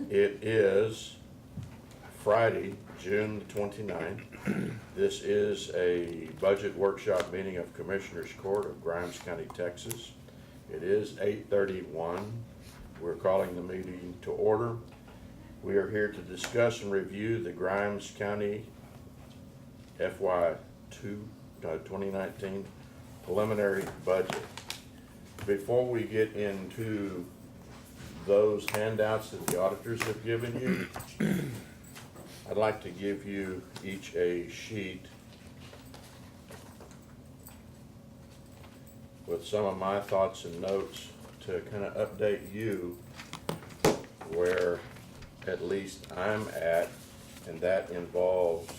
It is Friday, June 29th. This is a budget workshop meeting of Commissioners Court of Grimes County, Texas. It is 8:31. We're calling the meeting to order. We are here to discuss and review the Grimes County FY 2019 preliminary budget. Before we get into those handouts that the auditors have given you, I'd like to give you each a sheet with some of my thoughts and notes to kind of update you where at least I'm at, and that involves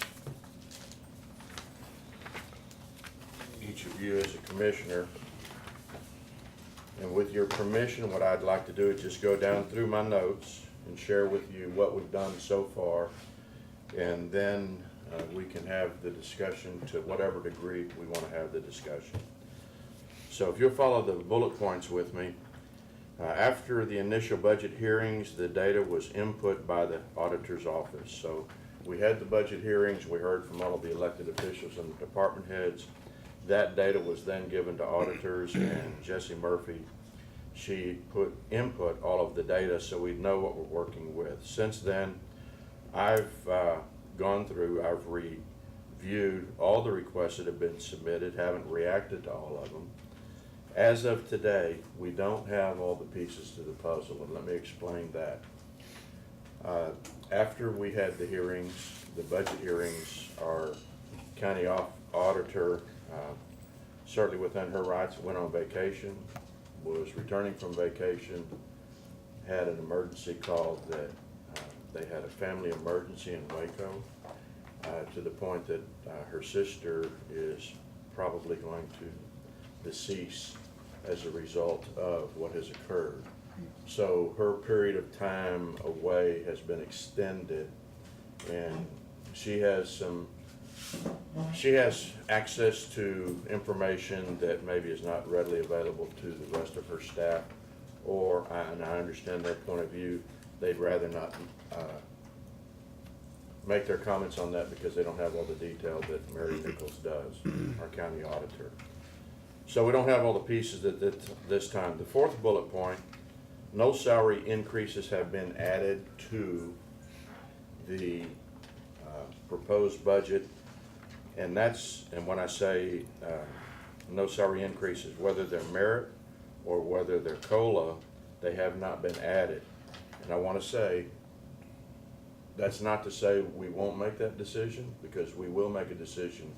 each of you as a commissioner. And with your permission, what I'd like to do is just go down through my notes and share with you what we've done so far, and then we can have the discussion to whatever degree we want to have the discussion. So if you'll follow the bullet points with me, after the initial budget hearings, the data was input by the auditor's office. So we had the budget hearings, we heard from all of the elected officials and department heads. That data was then given to auditors, and Jessie Murphy, she put input all of the data so we know what we're working with. Since then, I've gone through, I've reviewed all the requests that have been submitted, haven't reacted to all of them. As of today, we don't have all the pieces to the puzzle, and let me explain that. After we had the hearings, the budget hearings, our county auditor, certainly within her rights, went on vacation, was returning from vacation, had an emergency call that they had a family emergency in Waco, to the point that her sister is probably going to decease as a result of what has occurred. So her period of time away has been extended, and she has access to information that maybe is not readily available to the rest of her staff, and I understand their point of view, they'd rather not make their comments on that because they don't have all the detail that Mary Nichols does, our county auditor. So we don't have all the pieces at this time. The fourth bullet point, no salary increases have been added to the proposed budget. And when I say no salary increases, whether they're merit or whether they're COLA, they have not been added. And I want to say, that's not to say we won't make that decision, because we will make a decision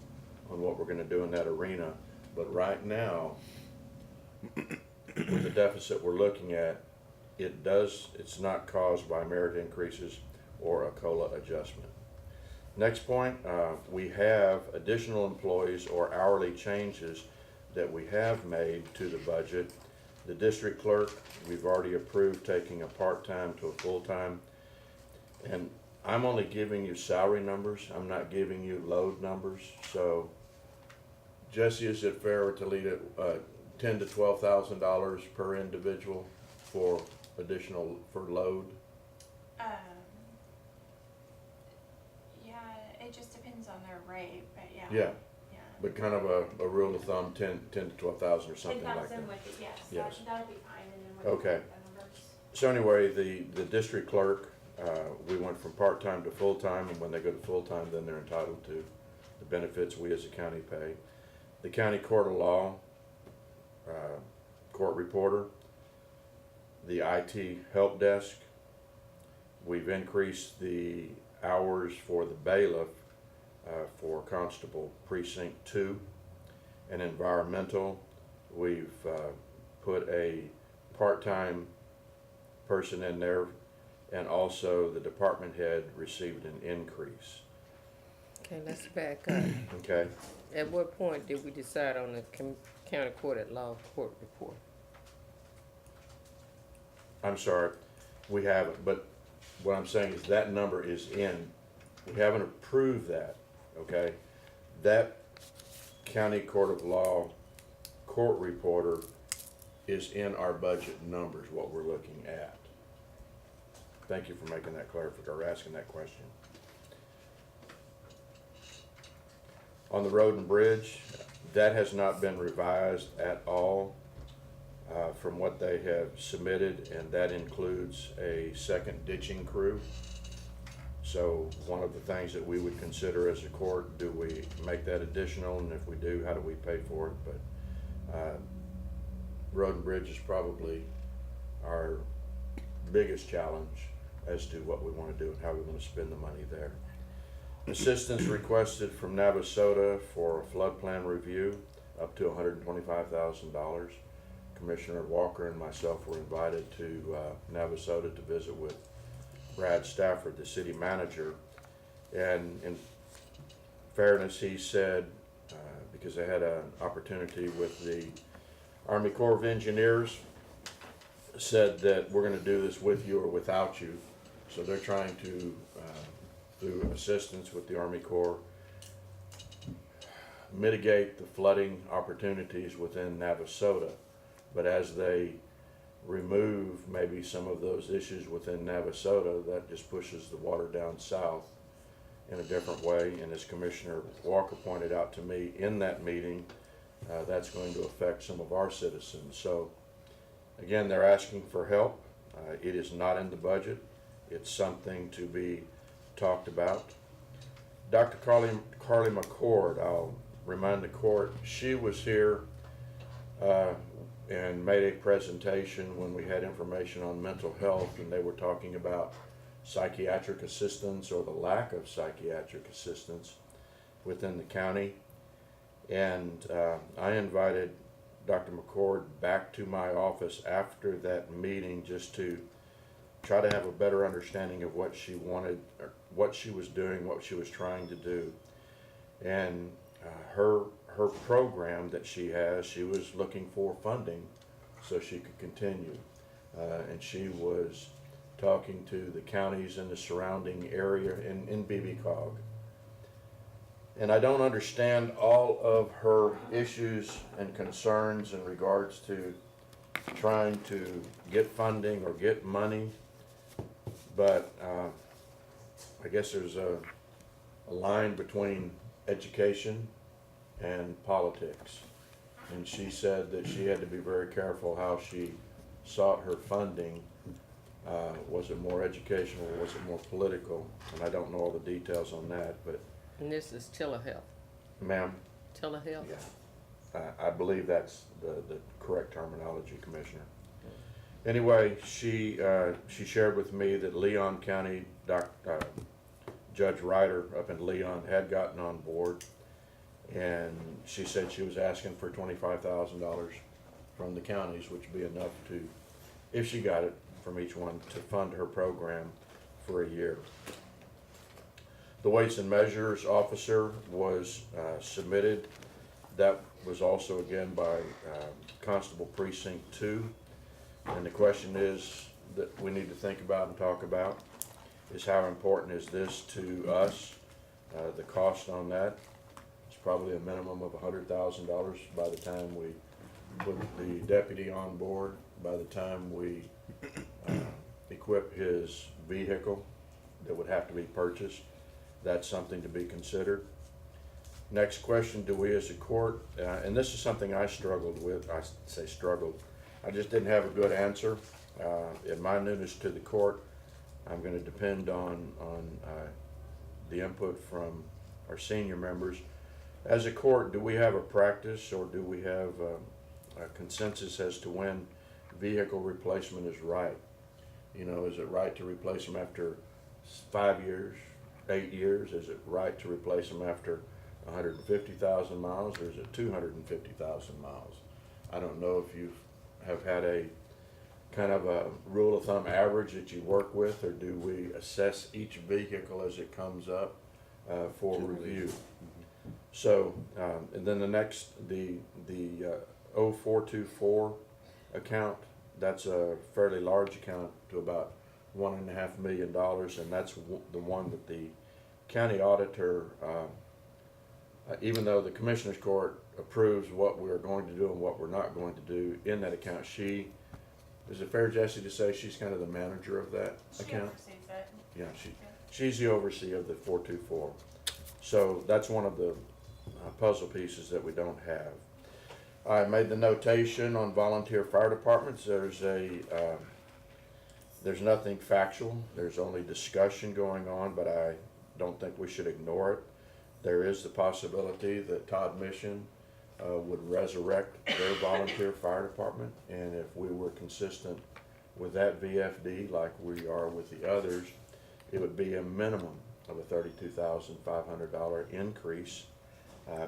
on what we're going to do in that arena. But right now, with the deficit we're looking at, it's not caused by merit increases or a COLA adjustment. Next point, we have additional employees or hourly changes that we have made to the budget. The district clerk, we've already approved taking a part-time to a full-time. And I'm only giving you salary numbers. I'm not giving you load numbers. So, Jessie, is it fair to leave it $10,000 to $12,000 per individual for load? Yeah, it just depends on their rate, but yeah. Yeah. Yeah. But kind of a rule of thumb, 10 to 12,000 or something like that. 10,000 with it, yes. Yes. That'll be fine, and then Okay. the numbers. So anyway, the district clerk, we went from part-time to full-time, and when they go to full-time, then they're entitled to the benefits we as a county pay. The county court of law, court reporter, the IT help desk, we've increased the hours for the bailiff for Constable Precinct 2. And environmental, we've put a part-time person in there, and also the department head received an increase. Okay, let's back up. Okay? At what point did we decide on the county court at law court report? I'm sorry, we haven't, but what I'm saying is that number is in. We haven't approved that, okay? That county court of law court reporter is in our budget numbers, what we're looking at. thank you for making that or asking that question. On the road and bridge, that has not been revised at all from what they have submitted, and that includes a second ditching crew. So one of the things that we would consider as a court, do we make that additional, and if we do, how do we pay for it? But road and bridge is probably our biggest challenge as to what we want to do and how we want to spend the money there. Assistance requested from Navasota for a flood plan review, up to $125,000. Commissioner Walker and myself were invited to Navasota to visit with Brad Stafford, the city manager. And in fairness, he said, because they had an opportunity with the Army Corps of Engineers, said that we're going to do this with you or without you. So they're trying to, through assistance with the Army Corps, mitigate the flooding opportunities within Navasota. But as they remove maybe some of those issues within Navasota, that just pushes the water down south in a different way. And as Commissioner Walker pointed out to me in that meeting, that's going to affect some of our citizens. So again, they're asking for help. It is not in the budget. It's something to be talked about. Dr. Carly McCord, I'll remind the court, she was here and made a presentation when we had information on mental health, and they were talking about psychiatric assistance or the lack of psychiatric assistance within the county. And I invited Dr. McCord back to my office after that meeting just to try to have a better understanding of what she wanted, or what she was doing, what she was trying to do. And her program that she has, she was looking for funding so she could continue. And she was talking to the counties in the surrounding area in BBCOG. And I don't understand all of her issues and concerns in regards to trying to get funding or get money, but I guess there's a line between education and politics. And she said that she had to be very careful how she sought her funding. Was it more educational or was it more political? And I don't know all the details on that, but And this is telehealth. ma'am, Telehealth? yeah, I believe that's the correct terminology, Commissioner. Anyway, she shared with me that Leon County Judge Ryder up in Leon had gotten on board, and she said she was asking for $25,000 from the counties, which would be enough to, if she got it from each one, to fund her program for a year. The Weights and Measures Officer was submitted. That was also again by Constable Precinct 2. And the question is that we need to think about and talk about is how important is this to us? The cost on that is probably a minimum of $100,000 by the time we put the deputy on board, by the time we equip his vehicle that would have to be purchased. That's something to be considered. Next question, do we as a court, and this is something I struggled with, I say struggled, I just didn't have a good answer. In my newness to the court, I'm going to depend on the input from our senior members. As a court, do we have a practice or do we have a consensus as to when vehicle replacement is right? You know, is it right to replace them after 5 years, 8 years? Is it right to replace them after 150,000 miles, or is it 250,000 miles? I don't know if you have had a kind of a rule of thumb average that you work with, or do we assess each vehicle as it comes up for review? So, and then the next, the 0424 account, that's a fairly large account to about $1.5 million, and that's the one that the county auditor, even though the Commissioner's Court approves what we're going to do and what we're not going to do in that account, she is it fair, Jesse, to say she's kind of the manager of that She account? oversees it. Yeah, she's the overseer of the 424. So that's one of the puzzle pieces that we don't have. I made the notation on volunteer fire departments. There's nothing factual. There's only discussion going on, but I don't think we should ignore it. There is the possibility that Todd Mission would resurrect their volunteer fire department, and if we were consistent with that VFD like we are with the others, it would be a minimum of a $32,500 increase,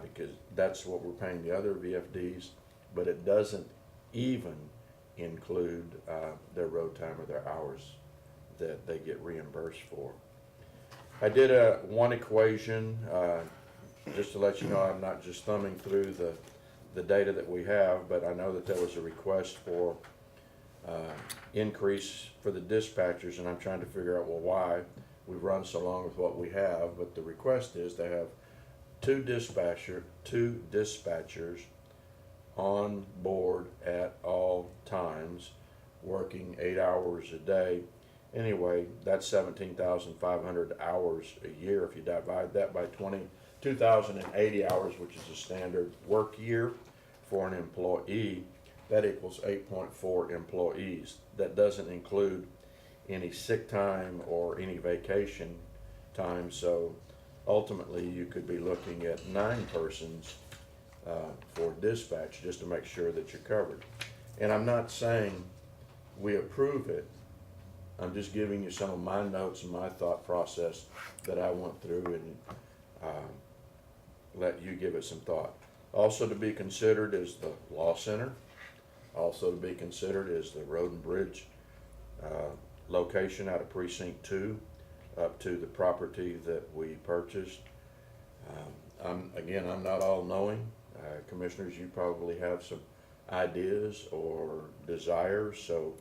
because that's what we're paying the other VFDs, but it doesn't even include their road time or their hours that they get reimbursed for. I did one equation, just to let you know I'm not just thumbing through the data that we have, but I know that there was a request for increase for the dispatchers, and I'm trying to figure out, well, why we've run so long with what we have. But the request is to have two dispatchers on board at all times, working 8 hours a day. Anyway, that's 17,500 hours a year. If you divide that by 2,080 hours, which is a standard work year for an employee, that equals 8.4 employees. That doesn't include any sick time or any vacation time. So ultimately, you could be looking at 9 persons for dispatch, just to make sure that you're covered. And I'm not saying we approve it. I'm just giving you some of my notes and my thought process that I went through, and let you give it some thought. Also to be considered is the Law Center. Also to be considered is the Road and Bridge location out of Precinct 2 up to the property that we purchased. I'm not all-knowing. Commissioners, you probably have some ideas or desires, so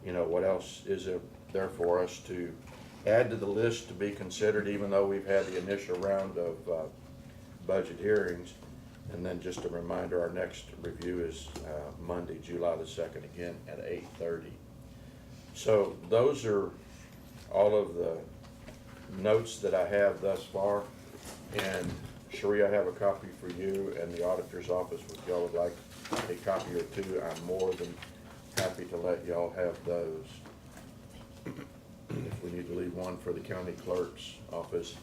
what else is there for us to add to the list to be considered, even though we've had the initial round of budget hearings. And then just a reminder, our next review is Monday, July the 2nd, again at 8:30. So those are all of the notes that I have thus far. And Sheree, I have a copy for you and the auditor's office. If y'all would like a copy or two, I'm more than happy to let y'all have those. If we need to leave one for the county clerk's office,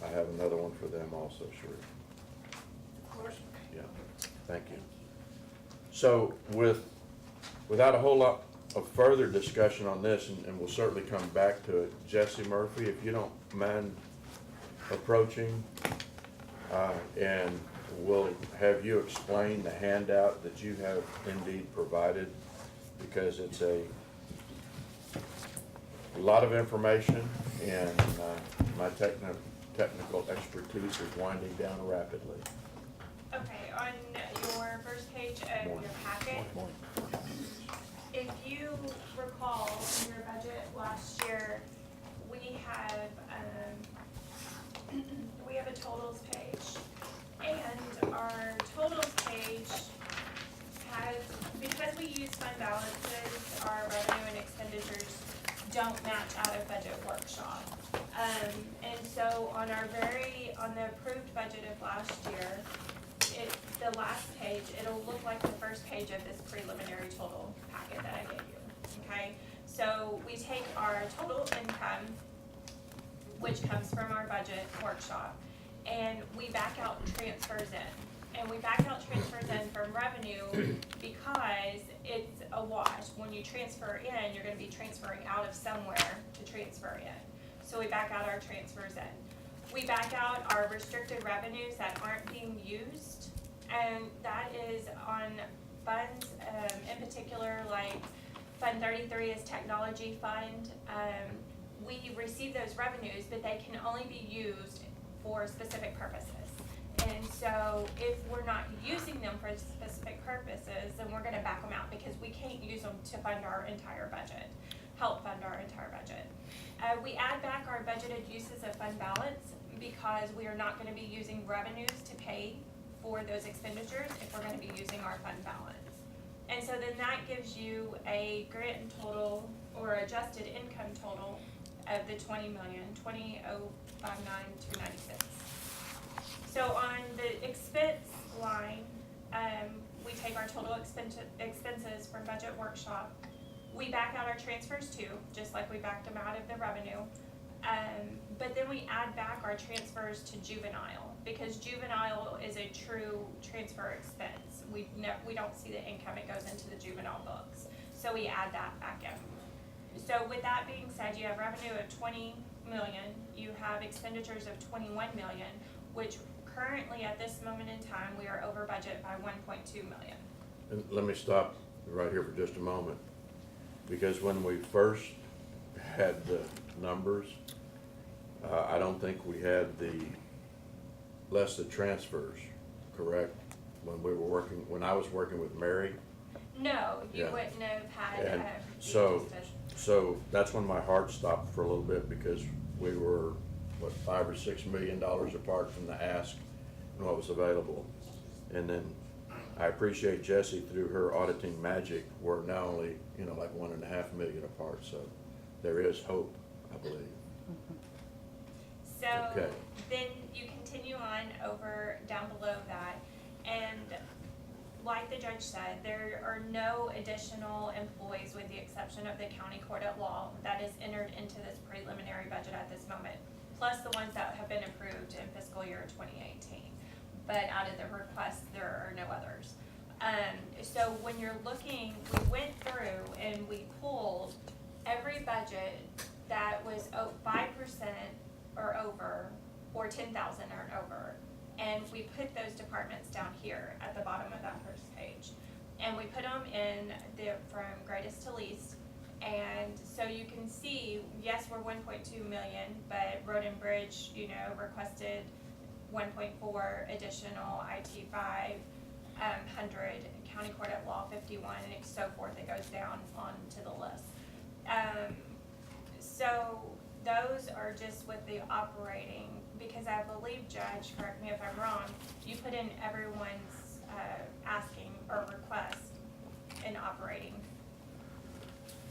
I have another one for them also, Sheree. Of course. Yeah, thank you. So without a whole lot of further discussion on this, and we'll certainly come back to it, Jesse Murphy, if you don't mind approaching, and we'll have you explain the handout that you have indeed provided, because it's a lot of information, and my technical expertise is winding down rapidly. Okay, on your first page of your packet, if you recall in your budget last year, we have a totals page. And our totals page has, because we use fund balances, our revenue and expenditures don't match out of budget workshop. And so on the approved budget of last year, the last page, it'll look like the first page of this preliminary total packet that I gave you, okay? So we take our total income, which comes from our budget workshop, and we back out transfers in. And we back out transfers in from revenue because it's a wash. When you transfer in, you're gonna be transferring out of somewhere to transfer in. So we back out our transfers in. We back out our restricted revenues that aren't being used, and that is on funds, in particular, like Fund 33 is technology fund. We receive those revenues, but they can only be used for specific purposes. And so if we're not using them for specific purposes, then we're gonna back them out, because we can't use them to fund our entire budget, help fund our entire budget. We add back our budgeted uses of fund balance, because we are not gonna be using revenues to pay for those expenditures if we're gonna be using our fund balance. And so then that gives you a grand total or adjusted income total of the 20,059,296. So on the expense line, we take our total expenses from budget workshop. We back out our transfers too, just like we backed them out of the revenue. But then we add back our transfers to juvenile, because juvenile is a true transfer expense. We don't see the income, it goes into the juvenile books. So we add that back in. So with that being said, you have revenue of 20 million, you have expenditures of 21 million, which currently at this moment in time, we are over budget by 1.2 million. And let me stop right here for just a moment, because when we first had the numbers, I don't think we had the transfers, correct? When I was working with Mary. No, you Yeah. wouldn't have had, And just so that's when my heart stopped for a little bit, because we were, what, $5 or $6 million apart from the ask and what was available. And then I appreciate Jessie, through her auditing magic, we're now only, like 1.5 million apart, so there is hope, I believe. So Okay. then you continue on over down below that, and like the judge said, there are no additional employees with the exception of the county court at law that is entered into this preliminary budget at this moment, plus the ones that have been approved in fiscal year 2018. But out of the requests, there are no others. So when you're looking, we went through and we pulled every budget that was 5% or over, or 10,000 or over, and we put those departments down here at the bottom of that first page. And we put them in from greatest to least. And so you can see, yes, we're 1.2 million, but Road and Bridge, requested 1.4 additional, IT 500, County Court at Law 51, and so forth. It goes down onto the list. So those are just with the operating, because I believe, Judge, correct me if I'm wrong, you put in everyone's asking or request in operating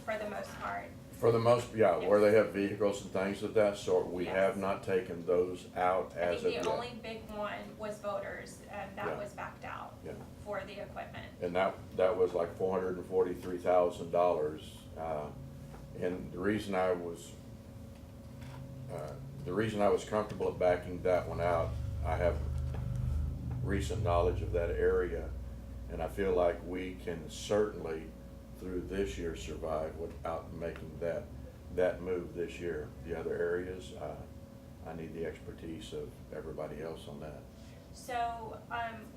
for the most part. For the most, yeah, where they have vehicles and things of that sort, we Yes. have not taken those out I as of think yet. the only big one was voters, and that Yeah. was backed out Yeah. for the equipment. And that was like $443,000. And the reason I was comfortable at backing that one out, I have recent knowledge of that area, and I feel like we can certainly, through this year, survive without making that move this year. The other areas, I need the expertise of everybody else on that. So,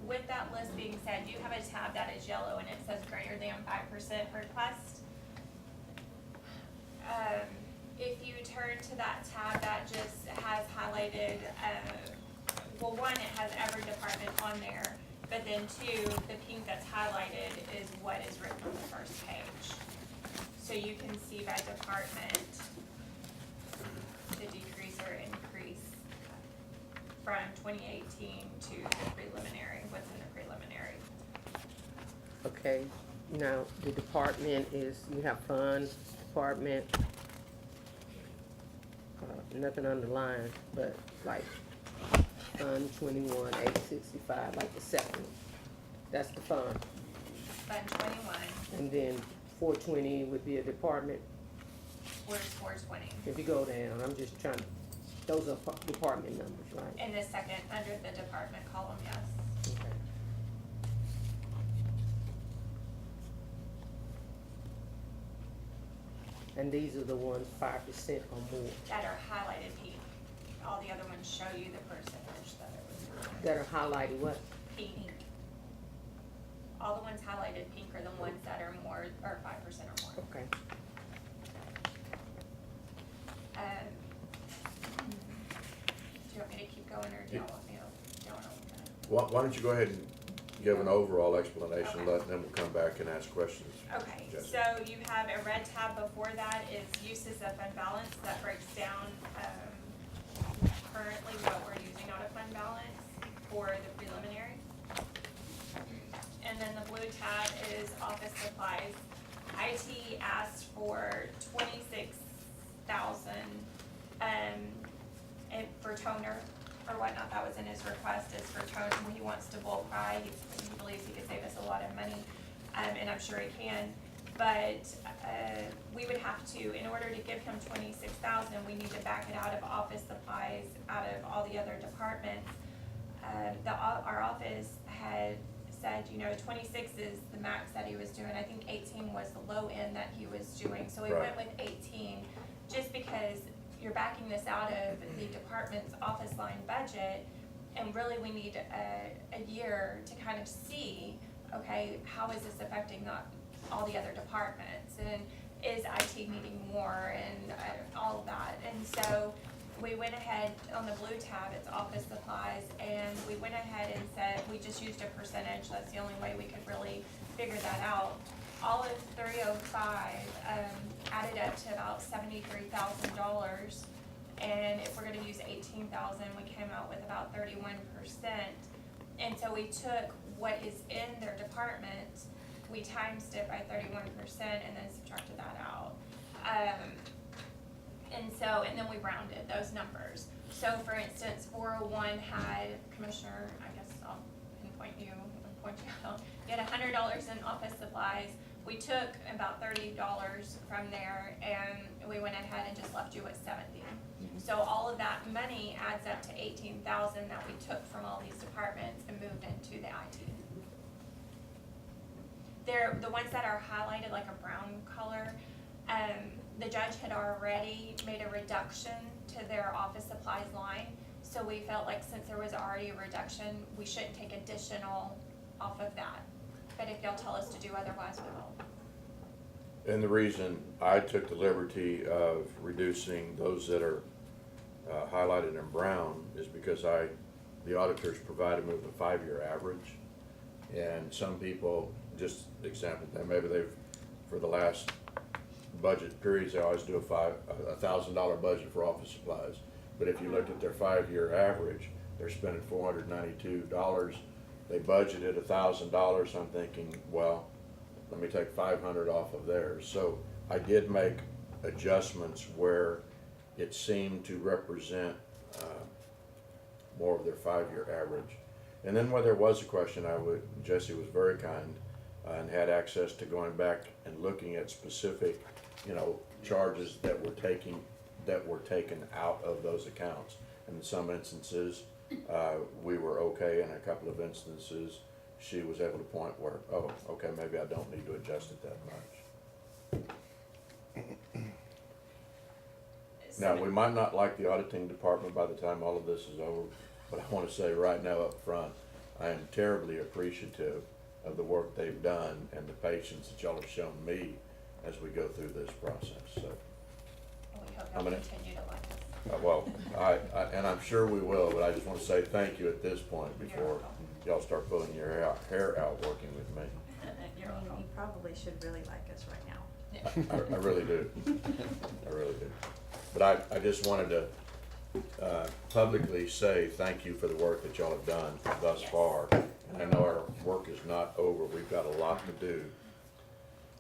with that list being said, you have a tab that is yellow and it says greater than 5% request. If you turn to that tab, that just has highlighted, well, one, it has every department on there, but then two, the pink that's highlighted is what is written on the first page. So you can see by department, the decrease or increase from 2018 to the preliminary, what's in the preliminary. Okay, now, the department is, you have fund department, nothing underlined, but like Fund 21, 865, like the second, that's the fund. Fund 21, And then 420 would be a department. where's 420? If you go down, I'm just trying to, those are department numbers, right? In the second, under the department column, yes. Okay. And these are the ones 5% or more That are highlighted pink. All the other ones show you the percentage that it was that are highlighted what? pink. All the ones highlighted pink are the ones that are more, or 5% or more. Okay. Do you want me to keep going, or do you want me to go on? Why don't you go ahead and give an overall explanation, Okay. then we'll come back and ask questions. Okay, Jessica. so you have a red tab before that is uses of fund balance that breaks down, currently what we're using out of fund balance for the preliminary. and then the blue tab is office supplies. IT asked for 26,000, for toner or whatnot. That was in his request, is for toner. He wants to bulk buy. He believes he could save us a lot of money, and I'm sure he can. But we would have to, in order to give him 26,000, we need to back it out of office supplies, out of all the other departments. Our office had said, 26 is the max that he was doing. I think 18 was the low end that he was doing. So we Right. went with 18, just because you're backing this out of the department's office line budget, and really we need a year to kind of see, okay, how is this affecting all the other departments, and is IT needing more, and all of that. And so we went ahead, on the blue tab, it's office supplies, and we went ahead and said, we just used a percentage. That's the only way we could really figure that out. All of 305 added up to about $73,000, and if we're gonna use 18,000, we came out with about 31%. And so we took what is in their department, we times it by 31% and then subtracted that out. And then we rounded those numbers. So for instance, 401 had, Commissioner, I guess I'll point you out, you had $100 in office supplies. We took about $30 from there, and we went ahead and just left you with 70. So all of that money adds up to 18,000 that we took from all these departments and moved into the IT. They're the ones that are highlighted like a brown color. The judge had already made a reduction to their office supplies line, so we felt like since there was already a reduction, we shouldn't take additional off of that. But if y'all tell us to do otherwise, we will. And the reason I took the liberty of reducing those that are highlighted in brown is because the auditors provided me with a 5-year average. And some people, just example, maybe for the last budget periods, they always do a $1,000 budget for office supplies. But if you looked at their 5-year average, they're spending $492. They budgeted $1,000. I'm thinking, well, let me take 500 off of theirs. So I did make adjustments where it seemed to represent more of their 5-year average. And then when there was a question, Jesse was very kind and had access to going back and looking at specific, charges that were taken out of those accounts. And in some instances, we were okay. In a couple of instances, she was able to point where, oh, okay, maybe I don't need to adjust it that much. Now, we might not like the auditing department by the time all of this is over, but I want to say right now up front, I am terribly appreciative of the work they've done and the patience that y'all have shown me as we go through this process. So, We hope I'm you'll gonna- continue to like us. well, and I'm sure we will, but I just want to say thank you at this point You're before welcome. y'all start pulling your hair out working with me. You're I mean, welcome. you probably should really like us right now. I really do. I really do. But I just wanted to publicly say thank you for the work that y'all have done thus Yes. far. And I know our work is not over. We've got a lot to do.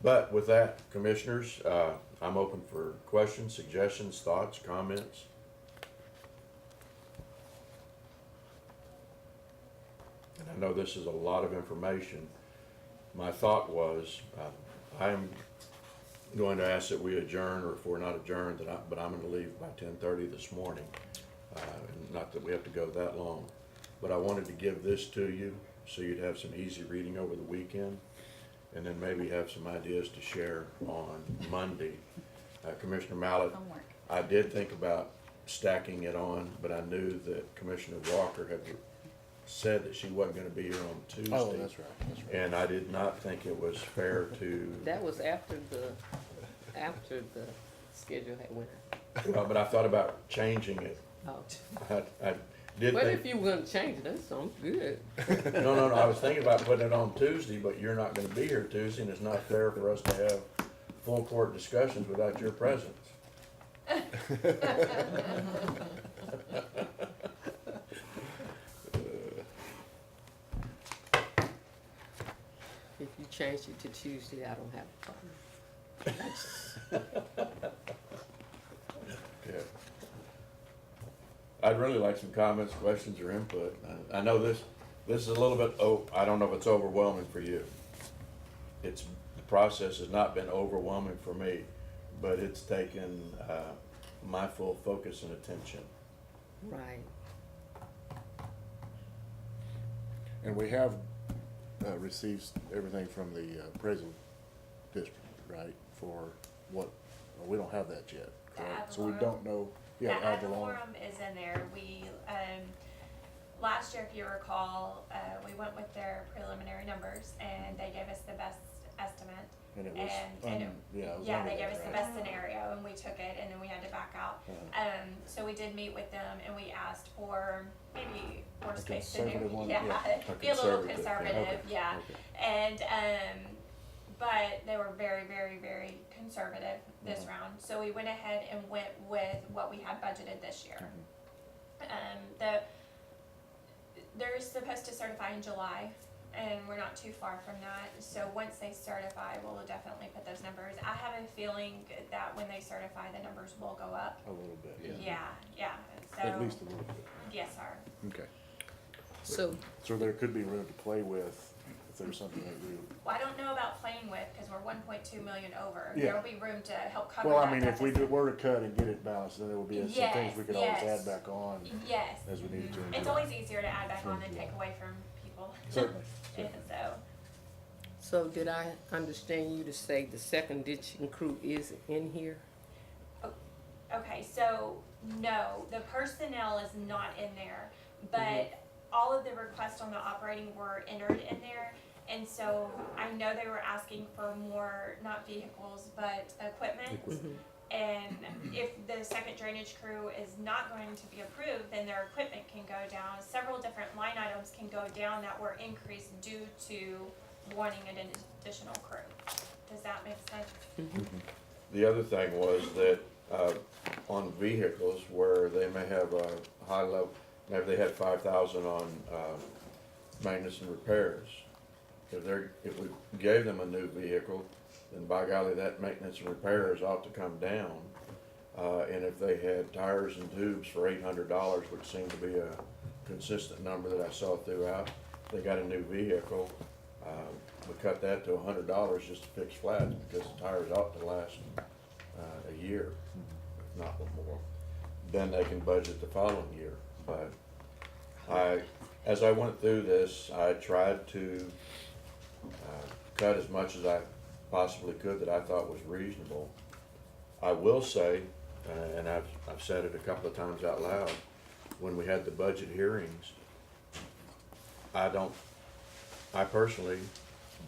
But with that, commissioners, I'm open for questions, suggestions, thoughts, comments. And I know this is a lot of information. My thought was, I'm going to ask that we adjourn, or if we're not adjourned, but I'm going to leave by 10:30 this morning. Not that we have to go that long, but I wanted to give this to you so you'd have some easy reading over the weekend, and then maybe have some ideas to share on Monday. Commissioner Mallett, Homework. I did think about stacking it on, but I knew that Commissioner Walker had said that she wasn't going to be here on Tuesday. Oh, that's right, that's right. And I did not think it was fair to, That was after the schedule had went out. well, but I thought about changing it. Oh. I did Well, if think, you were gonna change it, that sounds good. no, I was thinking about putting it on Tuesday, but you're not gonna be here Tuesday, and it's not fair for us to have full court discussions without your presence. changed it to Tuesday, I don't have a problem. Yeah. I'd really like some comments, questions, or input. I know this is a little bit, I don't know if it's overwhelming for you. The process has not been overwhelming for me, but it's taken, my full focus and attention. Right. And we have received everything from the appraisal district, right, for what, we don't have that yet, The correct? ad So we valorem? don't know, The yeah, ad ad valorem. valorem is in there. We, last year, if you recall, we went with their preliminary numbers and they gave us the best estimate. And it was, and it- yeah, it was Yeah, under they that, gave us the right? best scenario and we took it and then we had to back out. So we did meet with them and we asked for maybe worst A case scenario. conservative one? Yeah, Yeah. be a little Conservative, yeah. conservative, Okay, yeah. okay. And, but they were very, very, very conservative this Mhm. round. So we went ahead and went with what we had budgeted this year. Mhm. They're supposed to certify in July, and we're not too far from that. So once they certify, we'll definitely put those numbers. I have a feeling that when they certify, the numbers will go up. A little bit, Yeah, yeah. So at least a little bit, yes, sir. okay. So, So there could be room to play with if there's something that we, Well, I don't know about playing with because we're 1.2 million over. Yeah. There'll be room to help cover well, that I mean, if we deficit. were to cut and get it balanced, then there would be some things we could always Yes, add back on Yes. as we needed to. It's always easier to add back on than Yeah. take away from people. Certainly, And certainly. so, did I understand you to say the second ditching crew is in here? okay, so no, the personnel is not in there, but Mhm. all of the requests on the operating were entered in there. And so I know they were asking for more, not vehicles, but equipment. Mhm. And if the second drainage crew is not going to be approved, then their equipment can go down. Several different line items can go down that were increased due to wanting an additional crew. Does that make sense? The other thing was that, on vehicles where they may have a high level, maybe they had 5,000 on, maintenance and repairs. If we gave them a new vehicle, then by golly, that maintenance and repairs ought to come down. And if they had tires and tubes for $800, which seemed to be a consistent number that I saw throughout, they got a new vehicle, we cut that to $100 just to fix flats, because the tires ought to last, a year, if not more. Then they can budget the following year. But as I went through this, I tried to cut as much as I possibly could that I thought was reasonable. I will say, and I've said it a couple of times out loud, when we had the budget hearings, I personally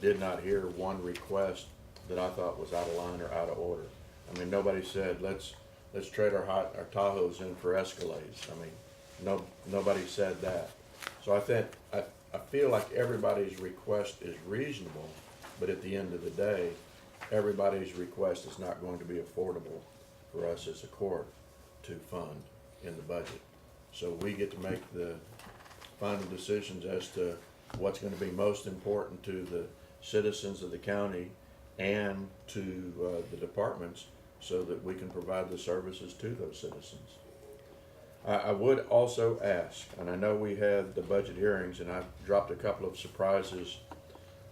did not hear one request that I thought was out of line or out of order. I mean, nobody said, let's trade our Tahoes in for Escalades. I mean, nobody said that. So I feel like everybody's request is reasonable, but at the end of the day, everybody's request is not going to be affordable for us as a court to fund in the budget. So we get to make the final decisions as to what's gonna be most important to the citizens of the county and to the departments, so that we can provide the services to those citizens. I would also ask, and I know we had the budget hearings, and I dropped a couple of surprises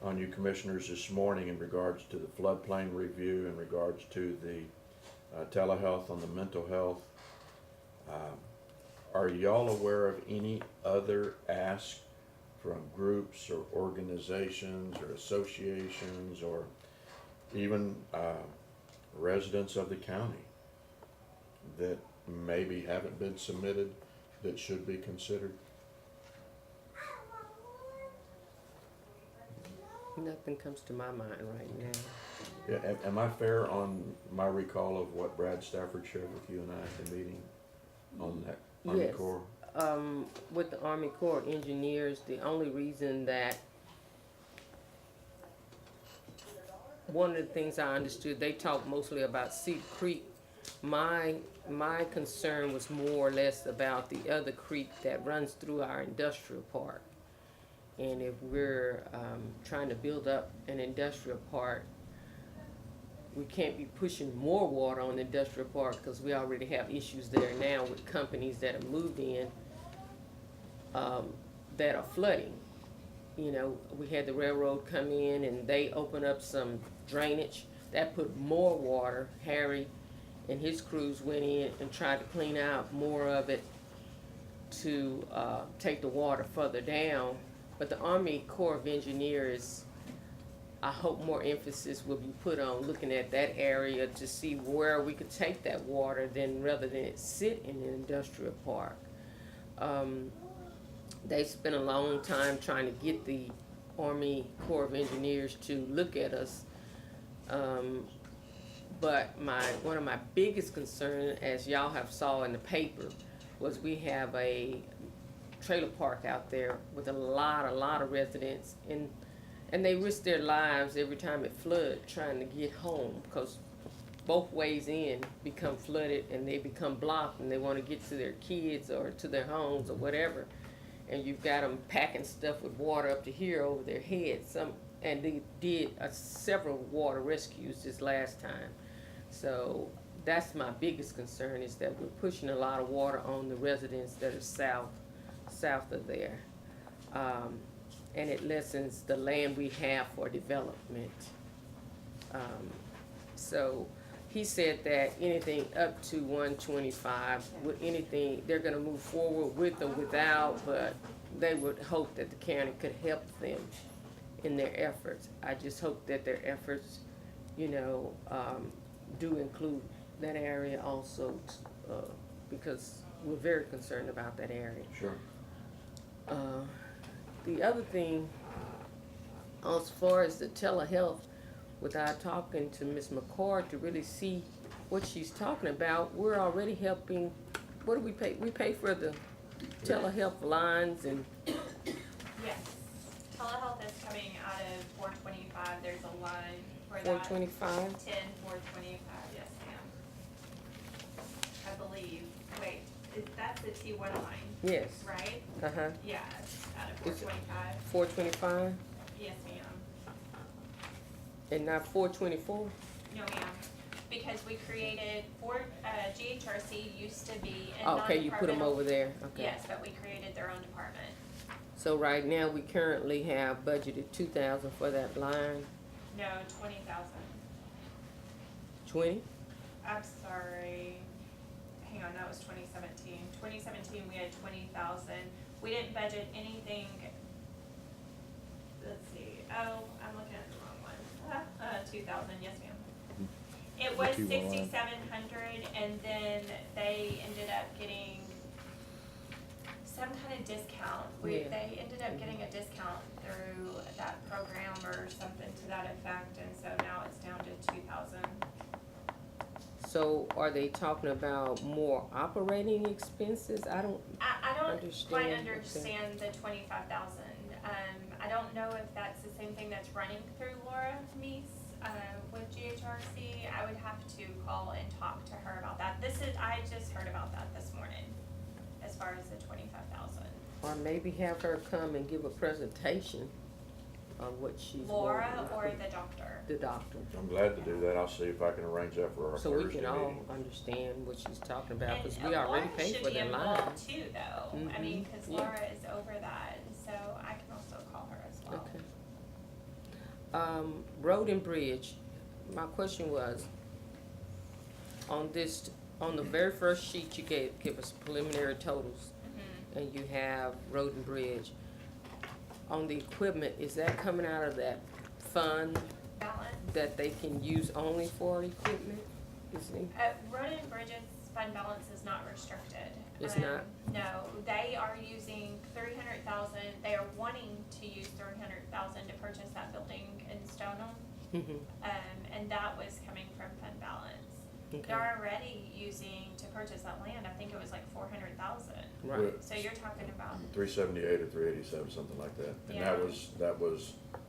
on you commissioners this morning in regards to the floodplain review, in regards to the telehealth on the mental health. Are y'all aware of any other asks from groups or organizations or associations or even residents of the county that maybe haven't been submitted that should be considered? Nothing comes to my mind right now. Yeah, am I fair on my recall of what Brad Stafford shared with you and I at the meeting on that Army Yes. Corps? With the Army Corps of Engineers, the only reason that one of the things I understood, they talked mostly about Cedar Creek. My concern was more or less about the other creek that runs through our industrial park. And if we're, trying to build up an industrial park, we can't be pushing more water on the industrial park, because we already have issues there now with companies that have moved in, that are flooding. You know, we had the railroad come in and they opened up some drainage that put more water. Harry and his crews went in and tried to clean out more of it to take the water further down. But the Army Corps of Engineers, I hope more emphasis will be put on looking at that area to see where we could take that water rather than it sit in an industrial park. They spent a long time trying to get the Army Corps of Engineers to look at us. But one of my biggest concerns, as y'all have saw in the paper, was we have a trailer park out there with a lot of residents, and they risk their lives every time it floods trying to get home, because both ways in become flooded and they become blocked, and they want to get to their kids or to their homes or whatever, and you've got them packing stuff with water up to here over their heads. And they did several water rescues this last time. So that's my biggest concern, is that we're pushing a lot of water on the residents that are south of there. And it lessens the land we have for development. So he said that anything up to 125, with anything, they're gonna move forward with or without, but they would hope that the county could help them in their efforts. I just hope that their efforts, do include that area also, because we're very concerned about that area. Sure. The other thing, as far as the telehealth, without talking to Ms. McCord to really see what she's talking about, we're already helping. What do we pay? We pay for the telehealth lines and. Yes, telehealth is coming out of 425, there's a line for that. 425? 425, yes ma'am. I believe, wait, that's the T1 line, Yes. right? Uh-huh. Yeah, it's out of It's 425, 425 yes ma'am. and not 424? No ma'am, because we created, GHRC used to be in Okay, you put them non-departmental- over there. Okay. Yes, but we created their own department. So right now, we currently have budgeted 2,000 for that line. No, 20,000. 20? I'm sorry. Hang on, that was 2017. 2017, we had 20,000. We didn't budget anything. Let's see. Oh, I'm looking at the wrong one. 2,000. Yes, ma'am. It was The T1 line. 6,700, and then they ended up getting some kind of discount. Yeah. They ended up getting a discount through that program or something to that effect, and so now it's down to 2,000. So are they talking about more operating expenses? I don't I don't quite understand. understand the 25,000. I don't know if that's the same thing that's running through Laura Meese, with GHRC. I would have to call and talk to her about that. I just heard about that this morning, as far as the 25,000. Or maybe have her come and give a presentation on what she's Laura working or on. the doctor? The doctor. I'm glad to do that. I'll see if I can arrange that for our So we Thursday can all meeting. understand what she's talking about, because And we already Laura pay should for be the involved line. too, though. I mean, Mhm. because Yeah. Laura is over that, and so I can also call her as well. Okay. Road and bridge, my question was, on the very first sheet you give us preliminary totals, Mhm. and you have road and bridge. On the equipment, is that coming out of that fund Balance. that they can use only for equipment? Is it? Road and Bridges fund balance is not restricted. It's not? No, they are using 300,000, they are wanting to use 300,000 to purchase that building in Stoneham. Mhm. And that was coming from fund balance. Okay. They're already using, to purchase that land, I think it was like 400,000. Right. So you're talking about, 378 or 387, something like that. And Yeah.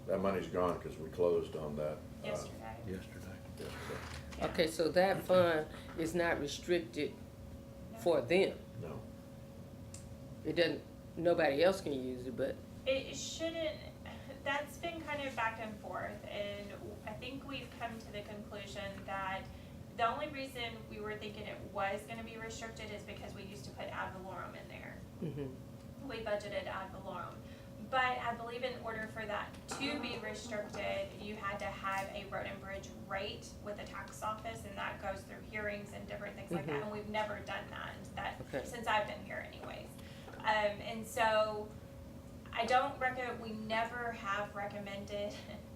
that money's gone because we closed on that. yesterday. Yesterday. Yesterday. Yeah. Okay, so that fund is not restricted for them. No. It doesn't, nobody else can use it, but It shouldn't, that's been kind of back and forth, and I think we've come to the conclusion that the only reason we were thinking it was gonna be restricted is because we used to put ad valorem in there. Mm-hmm. We budgeted ad valorem. But I believe in order for that to be restricted, you had to have a road and bridge rate with the tax office, and that goes through hearings and different things like that, Mhm. and we've never done that, Okay. since I've been here anyways. And so, I don't we never have recommended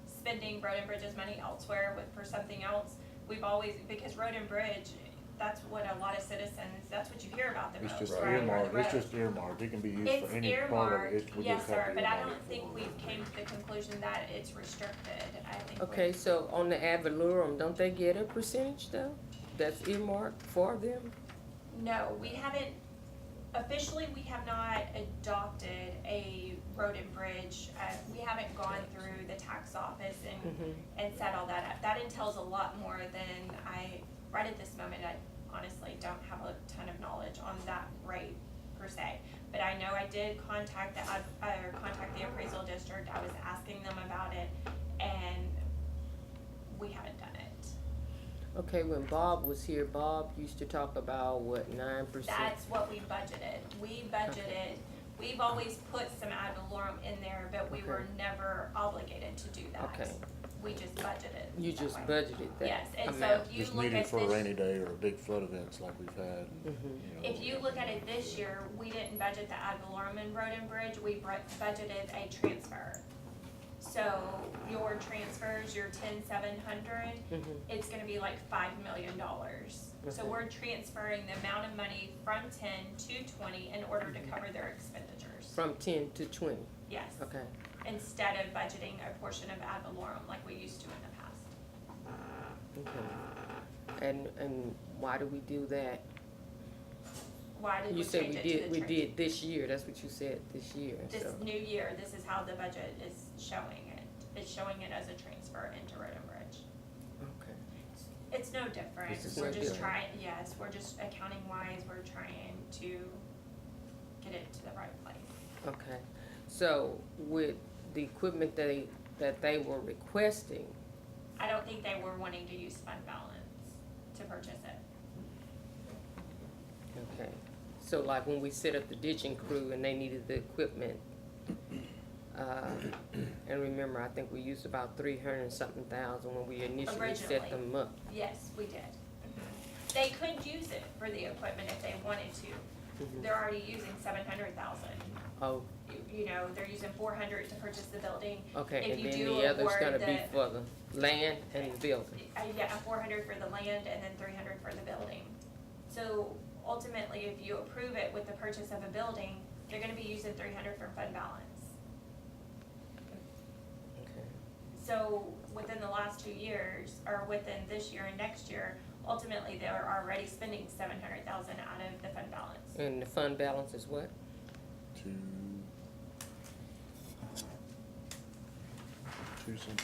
spending road and bridges money elsewhere for something else. We've always, because road and bridge, that's what a lot of citizens, that's what you hear about the It's most, just right? are the earmarked, it's roads. just earmarked, it can be used It's for any part of it, earmarked, we yes, just have sir, to but I earmark don't it think for we've came to the conclusion that it's restricted, I think. Okay, so on the ad valorem, don't they get a percentage though? That's earmarked for them? No, we haven't, officially, we have not adopted a road and bridge, we haven't gone through the tax office Mhm. and set all that up. That entails a lot more than right at this moment, I honestly don't have a ton of knowledge on that rate per se. But I know I did contact contact the appraisal district, I was asking them about it, and we haven't done it. Okay, when Bob was here, Bob used to talk about what, 9%? That's what we budgeted. We budgeted, we've always put some ad valorem in there, but we were Okay. never obligated to do that. Okay. We just budgeted. You that just way. budgeted that Yes, and so amount. if you Just look needed at for a this, rainy day or big flood events like we've had, and, Mhm. you know. if you look at it this year, we didn't budget the ad valorem in road and bridge, we budgeted a transfer. So your transfers, your 10,700, Mhm. it's gonna be like $5 million. So Okay. we're transferring the amount of money from 10 to 20 in order to cover their expenditures. From 10 to 20, Yes, okay. instead of budgeting a portion of ad valorem like we used to in the past. Okay. And why do we do that? Why did we You said change we it to did, the we trans- did this year, that's what you said, this year, This so. new year, this is how the budget is showing it. It's showing it as a transfer into road and bridge. Okay. It's no different. This is We're no just different. trying, yes, we're just accounting wise, we're trying to get it to the right place. Okay, so with the equipment that they were requesting, I don't think they were wanting to use fund balance to purchase it. okay, so like when we set up the ditching crew and they needed the equipment, and remember, I think we used about 300 and something thousand when we initially set Originally. them up. Yes, we did. They could use it for the equipment if they wanted to. Mhm. They're already using 700,000. Oh, You know, they're using 400 to purchase the building. okay, If and you then do the other's award gonna be the- for the land and the building. Yeah, 400 for the land and then 300 for the building. So ultimately, if you approve it with the purchase of a building, they're gonna be using 300 for fund balance. Okay. So within the last 2 years, or within this year and next year, ultimately, they're already spending 700,000 out of the fund balance. And the fund balance is what? Two, some,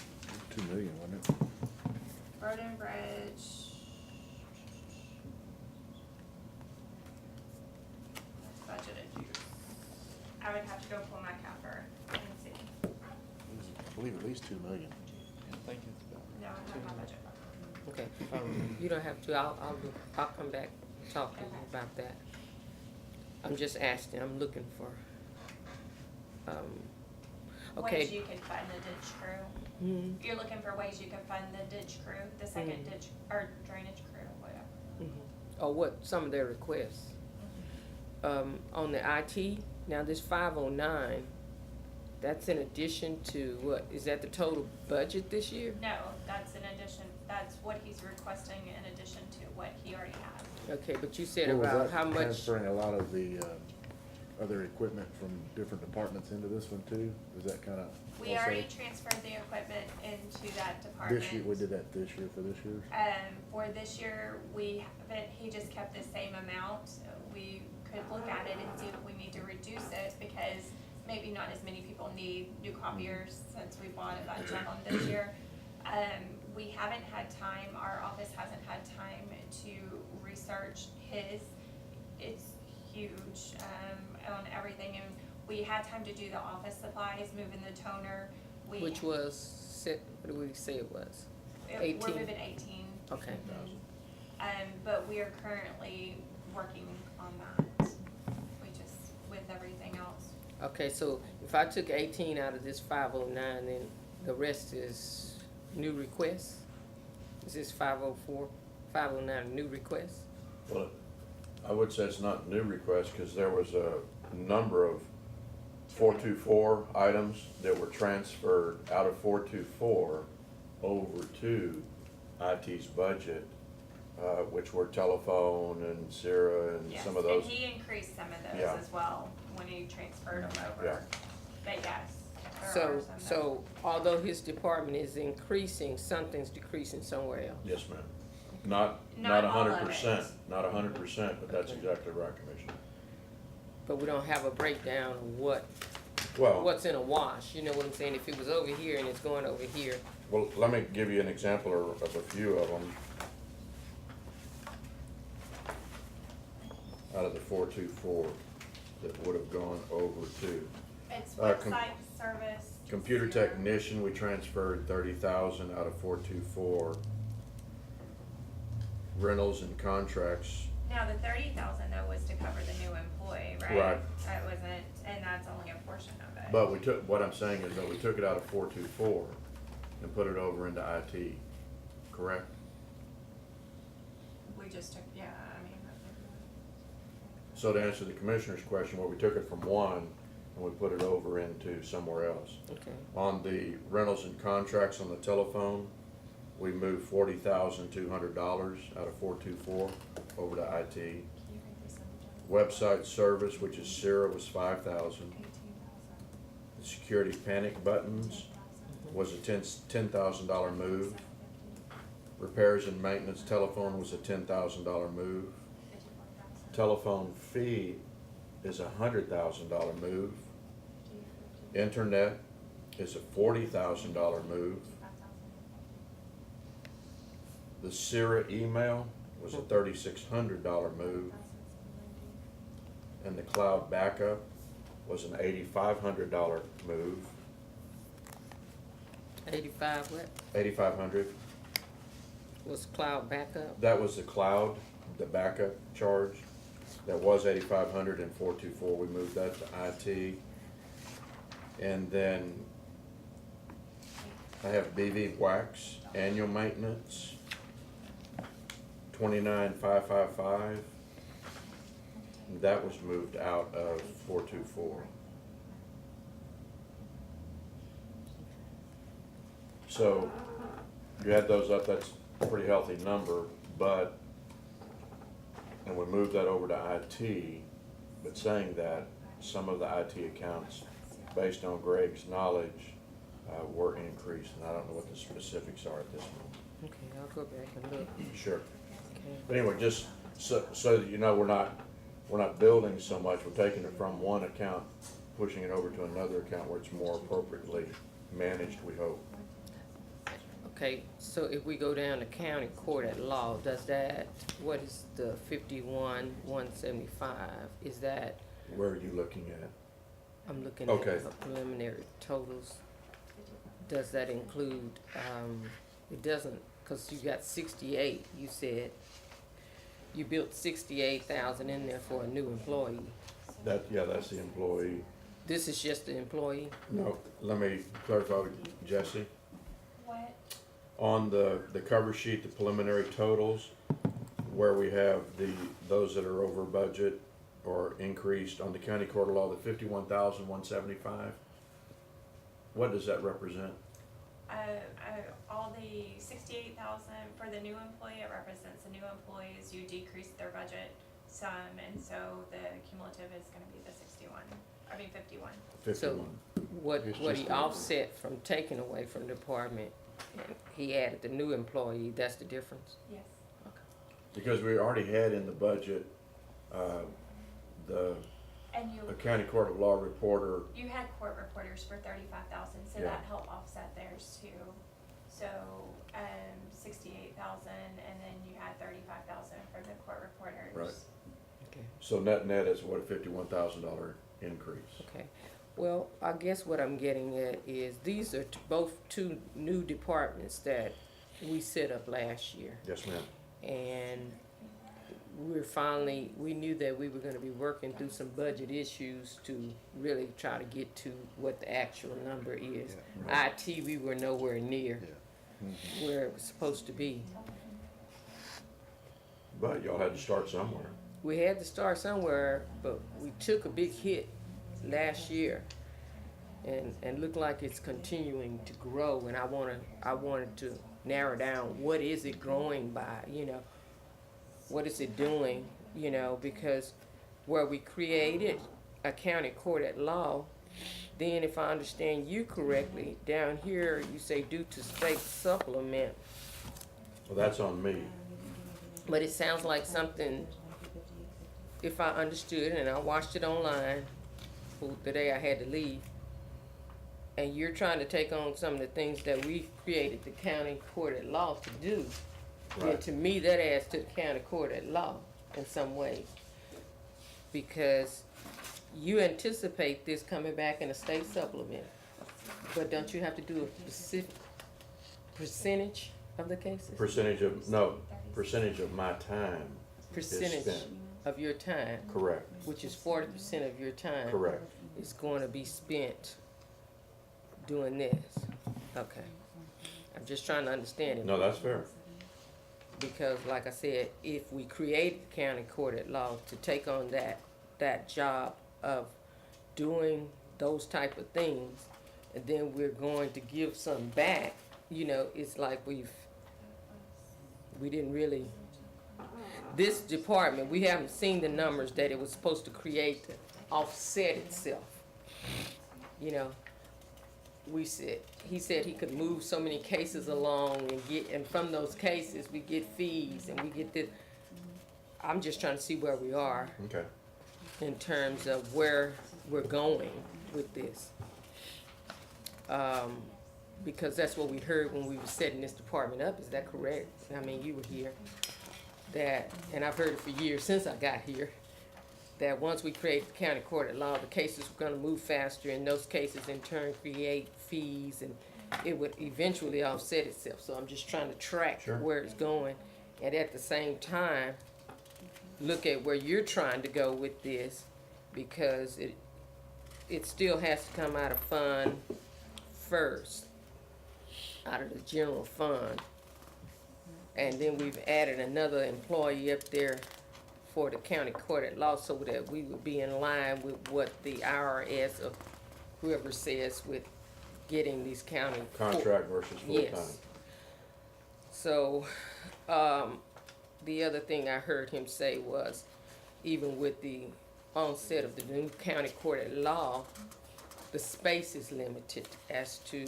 2 million, wasn't it? Road and bridge. Budgeted use. I would have to go pull my capper and see. It was, I believe at least 2 million. I think it's about. No, I don't have my budget. Okay, if I remember. you don't have to, I'll come back, and talk to you Okay. about that. I'm just asking, I'm looking for, okay. Ways you can fund the ditch crew. Mhm, You're looking for ways you can fund the ditch crew, the second Mhm. ditch, or drainage crew, whatever. mhm. Or what, some of their requests. On the IT, now this 509, that's in addition to what, is that the total budget this year? No, that's in addition, that's what he's requesting in addition to what he already has. Okay, but you said Or was about that how much, transferring a lot of the, other equipment from different departments into this one too? Is that kinda? We already transferred the equipment into that department. This year, we did that this year for this year? For this year, we haven't, he just kept the same amount. We could look at it and see if we need to reduce it, because maybe not as many people need new copiers since we bought a bunch of them this year. We haven't had time, our office hasn't had time to research his. It's huge, on everything, and We had time to do the office supplies, moving the toner. Which was, set, what did we say it was? We're 18. moving 18. Okay. But we are currently working on that. We just, with everything else. Okay, so if I took 18 out of this 509, then the rest is new requests? Is this 504, 509 new requests? Well, I would say it's not new request, cause there was a number of 424 items that were transferred out of 424 over to IT's budget, which were telephone and Sierra and Yes, some of those. and he increased some of those Yeah. as well when he transferred them over. Yeah. But yes, there So, are some that- so although his department is increasing, something's decreasing somewhere else. Yes, ma'am. Not Not all of 100%, it. not 100%, but that's Okay. exactly right, Commissioner. But we don't have a breakdown of Well, what's in a wash, you know what I'm saying? If it was over here and it's going over here, well, let me give you an example of a few of them. Out of the 424 that would have gone over to. It's com- website service. Computer Sierra. technician, we transferred 30,000 out of 424. Rentals and contracts, Now, the 30,000 though was to cover the new employee, right? Right. That wasn't, and that's only a portion of it. but we took, what I'm saying is that we took it out of 424 and put it over into IT, correct? We just took, yeah, I mean. So to answer the commissioner's question, where we took it from one and we put it over into somewhere else. okay. On the rentals and contracts on the telephone, we moved $40,200 out of 424 over to IT. Website service, which is Sierra, was 5,000. The security panic buttons was a $10,000 move. Repairs and maintenance telephone was a $10,000 move. Telephone fee is a $100,000 move. Internet is a $40,000 move. The Sierra email was a $3,600 move. And the cloud backup was an $8,500 move. 85 what? 8,500. Was cloud backup? That was the cloud, the backup charge. That was 8,500 and 424. We moved that to IT. And then I have BV Wax annual maintenance, 29,555. That was moved out of 424. So you add those up, that's a pretty healthy number, but, and we moved that over to IT, but saying that, some of the IT accounts, based on Greg's knowledge, were increased, and I don't know what the specifics are at this moment. Okay, I'll go back and look. Sure. Okay. But anyway, just so that you know, we're not building so much, we're taking it from one account, pushing it over to another account where it's more appropriately managed, we hope. Okay, so if we go down to county court at law, does that, what is the 51,175? Is that, Where are you looking at? I'm looking at Okay. the preliminary totals. Does that include, it doesn't, cause you got 68, you said. You built 68,000 in there for a new employee. Yeah, that's the employee. This is just the employee? No, let me clarify with Jesse. What? On the cover sheet, the preliminary totals, where we have those that are over budget or increased on the county court of law, the 51,175, what does that represent? All the 68,000 for the new employee, it represents the new employees, you decreased their budget some, and so the cumulative is gonna be the 51. 51. What It's he just a- offset from taking away from the department, and he added the new employee, that's the difference? Yes. Because we already had in the budget, the And you, county court of law reporter, you had court reporters for 35,000, so Yeah. that helped offset theirs too. So, 68,000, and then you had 35,000 for the court reporters. Right. Okay. so net is what, a $51,000 increase. Okay, well, I guess what I'm getting at is these are both two new departments that we set up last year. Yes, ma'am. And we knew that we were gonna be working through some budget issues to really try to get to what the actual number is. IT, we were nowhere near where it was supposed to be. But y'all had to start somewhere. We had to start somewhere, but we took a big hit last year. And look like it's continuing to grow, and I wanted to narrow down what is it growing by, you know? What is it doing, you know, because where we created a county court at law, then if I understand you correctly, down here you say due to state supplement, Well, that's on me. but it sounds like something, if I understood, and I watched it online the day I had to leave, and you're trying to take on some of the things that we created the county court at law to do, then Right. to me, that adds to the county court at law in some ways. Because you anticipate this coming back in a state supplement, but don't you have to do a specific percentage of the cases? Percentage of my time is Percentage spent. of your time, Correct, which is 40% of your time. correct. Is going to be spent doing this. Okay. I'm just trying to understand it. No, that's fair. Because like I said, if we create the county court at law to take on that job of doing those type of things, and then we're going to give some back, you know, it's like we didn't really, this department, we haven't seen the numbers that it was supposed to create to offset itself. You know, he said he could move so many cases along and from those cases, we get fees and we get this. I'm just trying to see where we are Okay. in terms of where we're going with this. Because that's what we heard when we were setting this department up, is that correct? I mean, you were here. That, and I've heard it for years since I got here, that once we create the county court at law, the cases were gonna move faster, and those cases in turn create fees, and it would eventually offset itself. So I'm just trying to track Sure. where it's going, and at the same time, look at where you're trying to go with this, because it still has to come out of fund first, out of the general fund. And then we've added another employee up there for the county court at law, so that we would be in line with what the IRS or whoever says with getting these county court. Contract versus full-time. Yes. So, the other thing I heard him say was, even with the onset of the new county court at law, the space is limited as to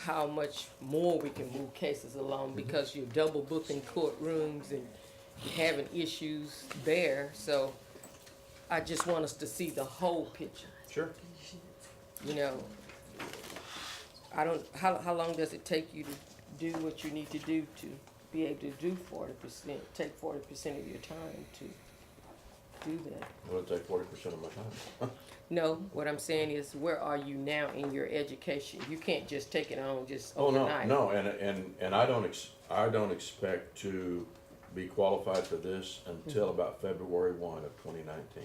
how much more we can move cases along, because you're double booking courtrooms and you're having issues there. So I just want us to see the whole picture, Sure. you know. How long does it take you to do what you need to do to be able to do 40%, take 40% of your time to do that? It'll take 40% of my time. No, what I'm saying is, where are you now in your education? You can't just take it on just Oh, no, overnight. no, and I don't expect to be qualified for this until about February 1 of 2019.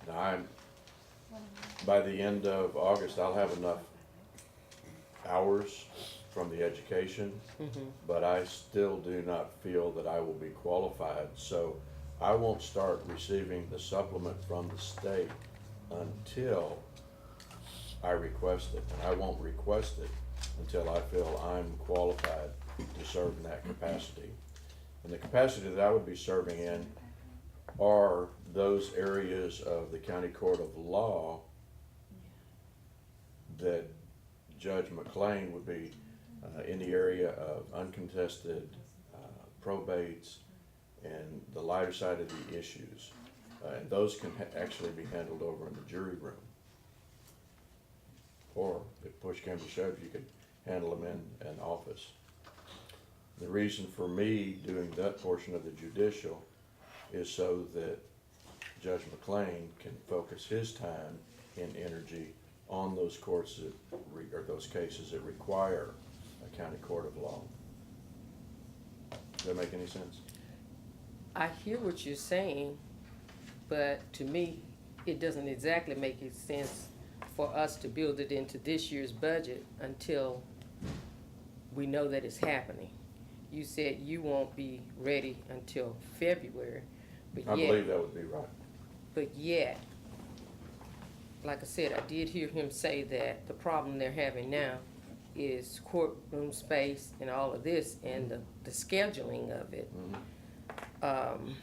Now, by the end of August, I'll have enough hours from the education, but I still do not feel that I will be qualified, so I won't start receiving the supplement from the state until I request it, and I won't request it until I feel I'm qualified to serve in that capacity. And the capacity that I would be serving in are those areas of the county court of law that Judge McLean would be in the area of uncontested probates and the lighter side of the issues. And those can actually be handled over in the jury room. Or if push came to shove, you could handle them in an office. The reason for me doing that portion of the judicial is so that Judge McLean can focus his time and energy on those courts that, or those cases that require a county court of law. Does that make any sense? I hear what you're saying, but to me, it doesn't exactly make it sense for us to build it into this year's budget until we know that it's happening. You said you won't be ready until February, but I yet, believe that would be right. but yet, like I said, I did hear him say that the problem they're having now is courtroom space and all of this and the scheduling of it. Mhm.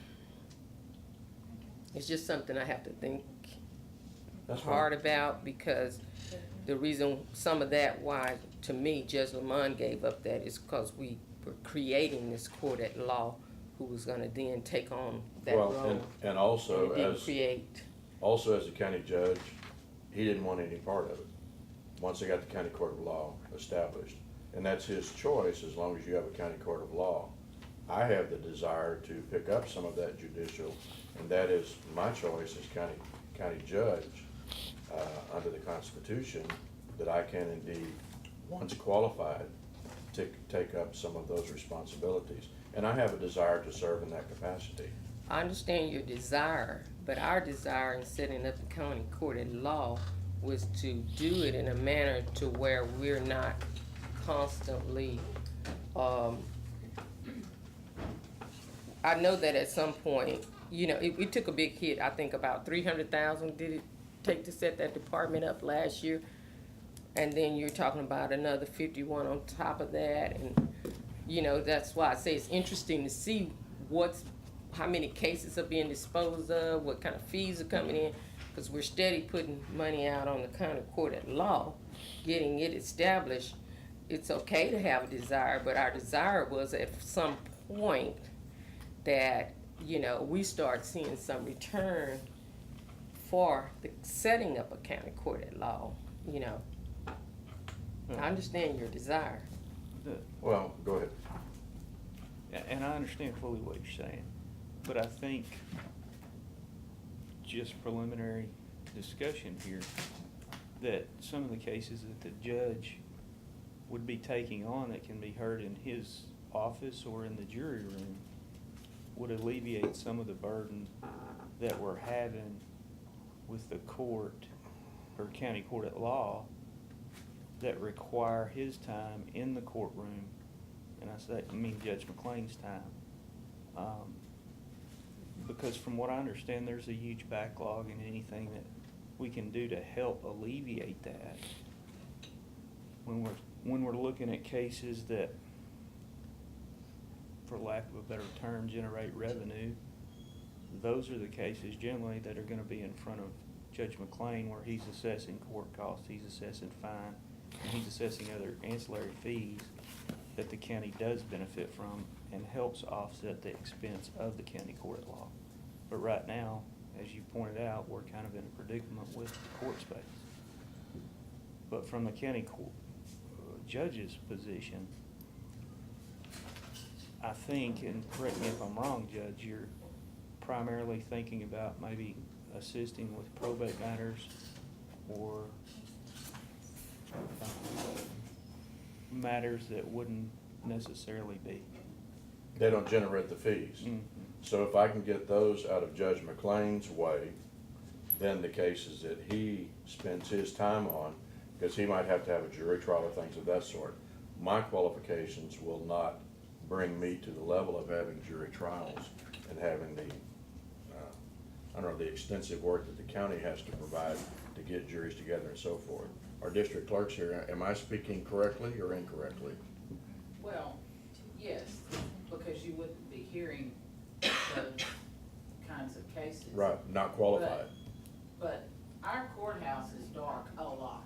It's just something I have to think That's fine. hard about, because the reason, some of that why, to me, Judge Lamont gave up that is because we were creating this court at law who was gonna then take on that Well, role. and also And didn't as, create, also as a county judge, he didn't want any part of it, once they got the county court of law established. And that's his choice, as long as you have a county court of law. I have the desire to pick up some of that judicial, and that is my choice as county judge, under the Constitution, that I can indeed, once qualified, take up some of those responsibilities. And I have a desire to serve in that capacity. I understand your desire, but our desire in setting up the county court at law was to do it in a manner to where we're not constantly, I know that at some point, you know, it took a big hit. I think about 300,000 did it take to set that department up last year? And then you're talking about another 51 on top of that, and, you know, that's why I say it's interesting to see how many cases are being disposed of, what kind of fees are coming in, because we're steady putting money out on the county court at law, getting it established. It's okay to have a desire, but our desire was at some point that, you know, we start seeing some return for the setting up a county court at law, you know. I understand your desire. Well, go ahead. And I understand fully what you're saying, but I think just preliminary discussion here, that some of the cases that the judge would be taking on that can be heard in his office or in the jury room would alleviate some of the burden that we're having with the court or county court at law that require his time in the courtroom, and I mean Judge McLean's time. Because from what I understand, there's a huge backlog, and anything that we can do to help alleviate that. When we're looking at cases that, for lack of a better term, generate revenue, those are the cases generally that are gonna be in front of Judge McLean, where he's assessing court costs, he's assessing fine, and he's assessing other ancillary fees that the county does benefit from and helps offset the expense of the county court at law. But right now, as you pointed out, we're kind of in a predicament with the court space. But from the county court judge's position, I think, and correct me if I'm wrong, Judge, you're primarily thinking about maybe assisting with probate matters or matters that wouldn't necessarily be. They don't generate the fees. Mhm. So if I can get those out of Judge McLean's way, then the cases that he spends his time on, because he might have to have a jury trial or things of that sort, my qualifications will not bring me to the level of having jury trials and having the, I don't know, the extensive work that the county has to provide to get juries together and so forth. Our district clerks here, am I speaking correctly or incorrectly? Well, yes, because you wouldn't be hearing those kinds of cases. Right, not qualified. But our courthouse is dark a lot.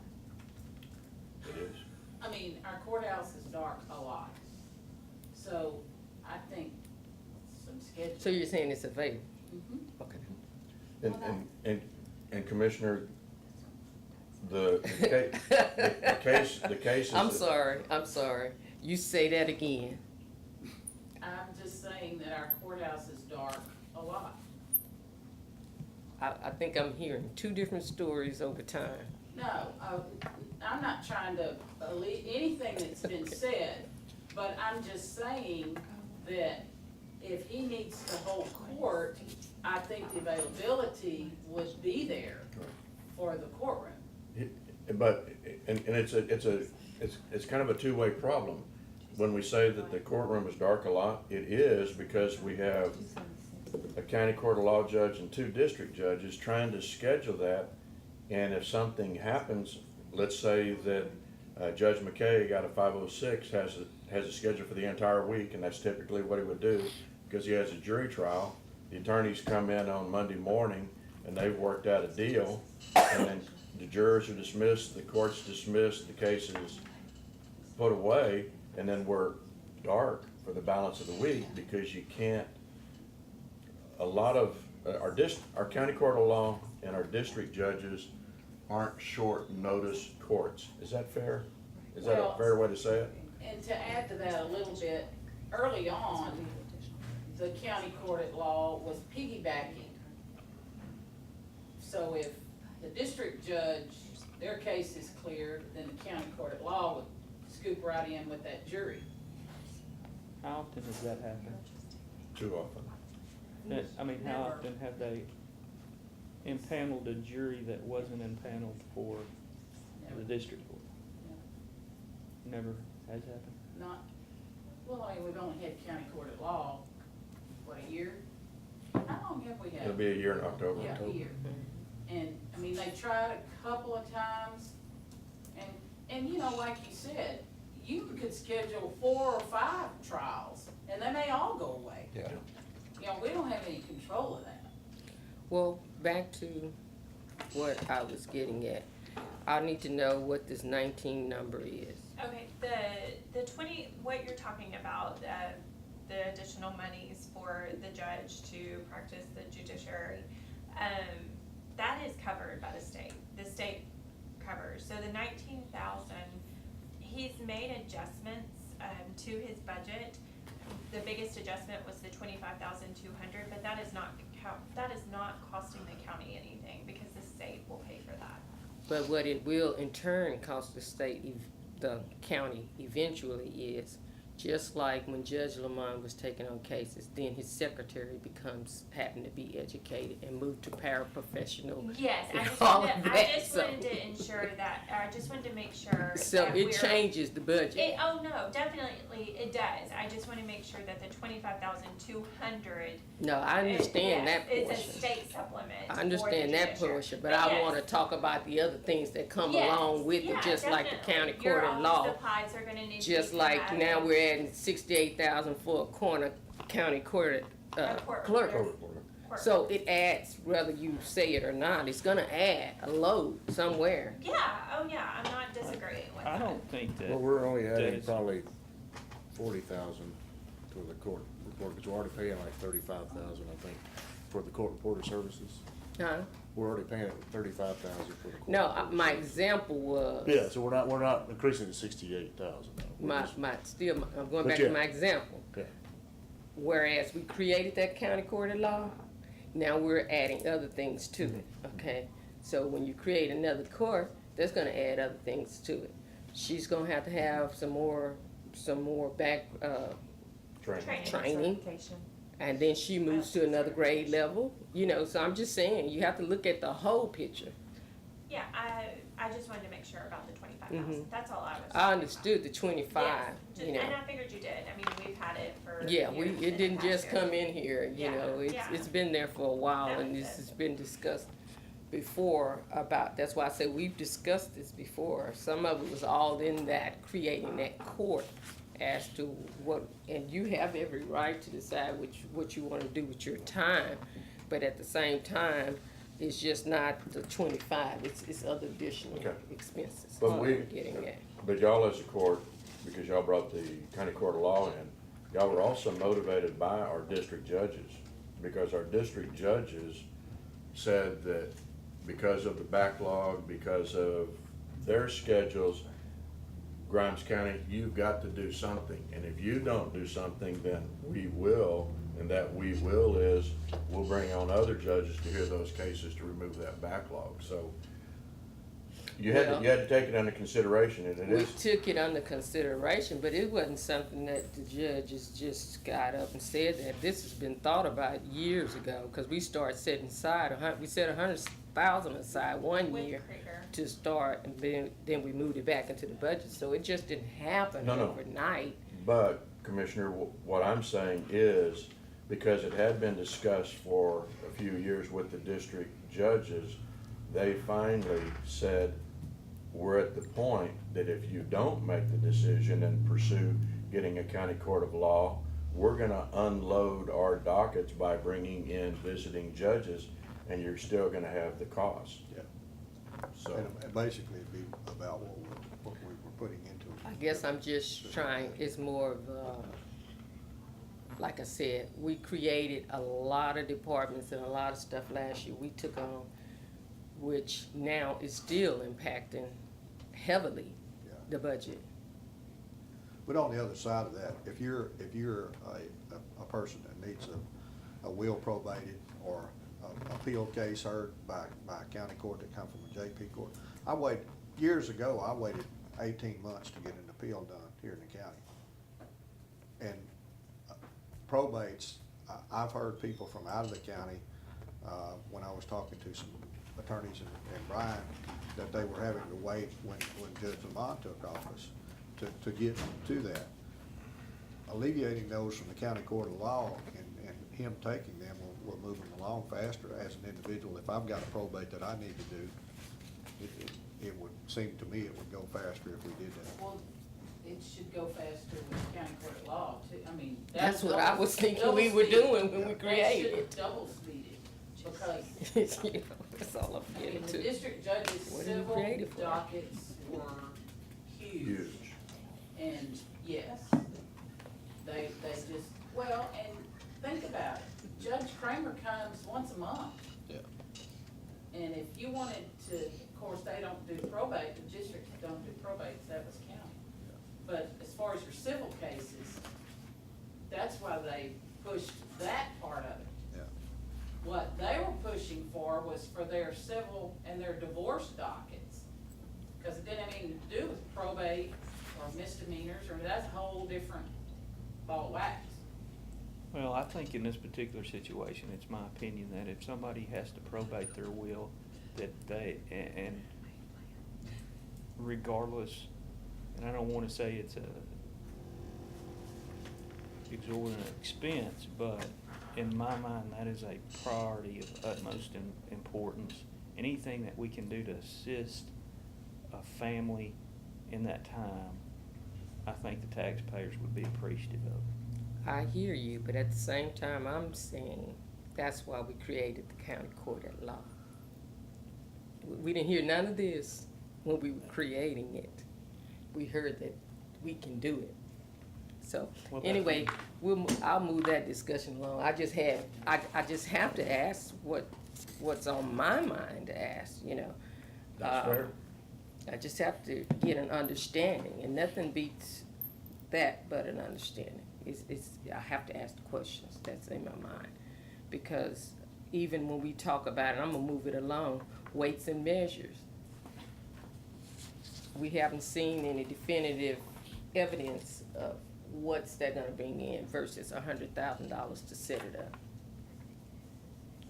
It is. I mean, our courthouse is dark a lot. So I think some schedule. So you're saying it's available? Mhm. Okay. And Commissioner, the cases. I'm that- sorry. You say that again. I'm just saying that our courthouse is dark a lot. I think I'm hearing two different stories over time. No, I'm not trying to believe anything that's been said, but I'm just saying that if he needs to hold court, I think the availability would be there for the courtroom. But, and it's kind of a two-way problem. When we say that the courtroom is dark a lot, it is because we have a county court of law judge and two district judges trying to schedule that. And if something happens, let's say that Judge McKay got a 506, has a schedule for the entire week, and that's typically what he would do, because he has a jury trial. The attorneys come in on Monday morning, and they've worked out a deal, and then the jurors are dismissed, the court's dismissed, the case is put away, and then we're dark for the balance of the week, because you can't, a lot of, our county court of law and our district judges aren't short notice courts. Is that fair? Is that a Well, fair way to say it? And to add to that a little bit, early on, the county court at law was piggybacking. So if the district judge, their case is cleared, then the county court at law would scoop right in with that jury. How often does that happen? Too often. How Never. often have they impaneled a jury that wasn't impaneled for the Never. district court? Never has happened? Not, well, I mean, we've only had county court at law, what, a year? How long have we had? It'll be a year in October. Yeah, a year. And, I mean, they tried a couple of times, and you know, like you said, you could schedule 4 or 5 trials, and they may all go away. Yeah. You know, we don't have any control of that. Well, back to what I was getting at. I need to know what this 19 number is. Okay, the 20, what you're talking about, the additional monies for the judge to practice the judiciary, that is covered by the state. The state covers. So the 19,000, he's made adjustments to his budget. The biggest adjustment was the 25,200, but that is not costing the county anything, because the state will pay for that. But what it will in turn cost the state, the county eventually is, just like when Judge Lamont was taking on cases, then his secretary happened to be educated and moved to paraprofessional. Yes, I and just all wanted, of I that, just so- wanted to ensure that, I just wanted to make sure So that it we're- changes the budget. Oh, no, definitely it does. I just want to make sure that the 25,200. No, I understand that It's a portion. state supplement. I for understand the that judiciary. portion, but I yes. wanna talk about the other things that come Yes, along with it, yeah, just like the county definitely. Your court of office law. supplies are gonna need to Just be like added. now we're adding 68,000 for a corner county court, Court clerk. reporter. Court. So it adds, whether you say it or not, it's gonna add a load somewhere. Yeah, oh yeah, I'm not disagreeing with I that. don't think that. Well, we're only adding Dennis- probably 40,000 to the court report, because we're already paying like 35,000, I think, for the court reporter services. Huh? We're already paying 35,000 for the court. No, reporter my services. example was. Yeah, so we're not increasing to 68,000. I'm going But back yeah. to my example. Okay. Whereas we created that county court of law, now we're adding other things to it, okay? So when you create another court, that's gonna add other things to it. She's gonna have to have some more back, training. And then she moves to another grade level, so I'm just saying, you have to look at the whole picture. Yeah, I just wanted to make sure about the 25,000. That's all I was. Mm-hmm. I understood the 25, Yes, just- you know. And I figured you did. I mean, we've had it for. Yeah, years it and didn't has just to. come in here, Yeah, yeah. it's been there for a while, That and makes this sense. has been discussed before about, that's why I say we've discussed this before. Some of it was all in that, creating that court as to what, and you have every right to decide what you wanna do with your time, but at the same time, it's just not the 25, it's other additional Okay. expenses. But All we- I'm getting at. But y'all as a court, because y'all brought the county court of law in, y'all were also motivated by our district judges. Because our district judges said that because of the backlog, because of their schedules, Grimes County, you've got to do something. And if you don't do something, then we will And that we will is, we'll bring on other judges to hear those cases to remove that backlog, so. You had to take it under consideration, and it We is, took it under consideration, but it wasn't something that the judges just got up and said that. This has been thought about years ago, cause we started setting aside, we set 100,000 aside one With year Krieger. to start, and then we moved it back into the budget, so it just didn't happen No. overnight. but Commissioner, what I'm saying is, because it had been discussed for a few years with the district judges, they finally said, we're at the point that if you don't make the decision and pursue getting a county court of law, we're gonna unload our dockets by bringing in visiting judges, and you're still gonna have the cost. Yeah. So, And basically, it'd be about what we were putting into it. I guess I'm just trying, it's more of, like I said, we created a lot of departments and a lot of stuff last year we took on, which now is still impacting heavily Yeah. the budget. But on the other side of that, if you're a person that needs a will probated or an appeal case heard by a county court that come from a JP court, years ago, I waited 18 months to get an appeal done here in the county. And probates, I've heard people from out of the county, when I was talking to some attorneys in Bryan, that they were having to wait when Judge Lamont took office to get to that. Alleviating those from the county court of law and him taking them will move them along faster as an individual. If I've got a probate that I need to do, it would seem to me it would go faster if we did that. Well, it should go faster with county court of law too, I mean. That's what I double- was thinking double we were speed. doing when we That created should it. double speed it, because, You know, that's all I'm I mean, getting the to. district judge's What did we civil create it for? dockets were huge. huge. And yes, they just, well, and think about it, Judge Kramer comes once a month. Yeah. And if you wanted to, of course, they don't do probate, the districts don't do probate, that was county. But as far as your civil cases, that's why they pushed that part of it. Yeah. What they were pushing for was for their civil and their divorce dockets. Cause it didn't have anything to do with probate or misdemeanors, or that's a whole different ball of wax. Well, I think in this particular situation, it's my opinion that if somebody has to probate their will, that they, and regardless, and I don't wanna say it's a exorbitant expense, but in my mind, that is a priority of utmost importance. Anything that we can do to assist a family in that time, I think the taxpayers would be appreciative of. I hear you, but at the same time, I'm saying that's why we created the county court at law. We didn't hear none of this when we were creating it. We heard that we can do it. So, Well, anyway, I'll move that discussion along. I just have to ask what's on my mind to ask, you know. That's fair. I just have to get an understanding, and nothing beats that but an understanding. I have to ask the questions that's in my mind, because even when we talk about it, I'm gonna move it along, weights and measures. We haven't seen any definitive evidence of what's that gonna bring in versus $100,000 to set it up.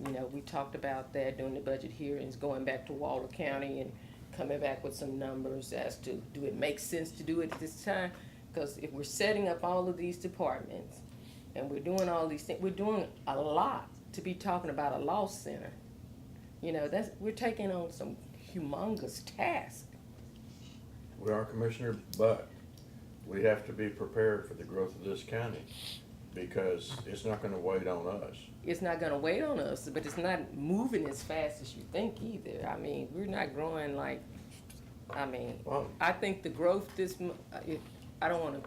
You know, we talked about that during the budget hearings, going back to Waller County and coming back with some numbers as to, do it make sense to do it at this time? Because if we're setting up all of these departments and we're doing all these things, we're doing a lot to be talking about a law center. You know, we're taking on some humongous task. We are, Commissioner, but we have to be prepared for the growth of this county, because it's not gonna wait on us. It's not gonna wait on us, but it's not moving as fast as you think either. I mean, we're not growing like, Well, I think the growth I don't wanna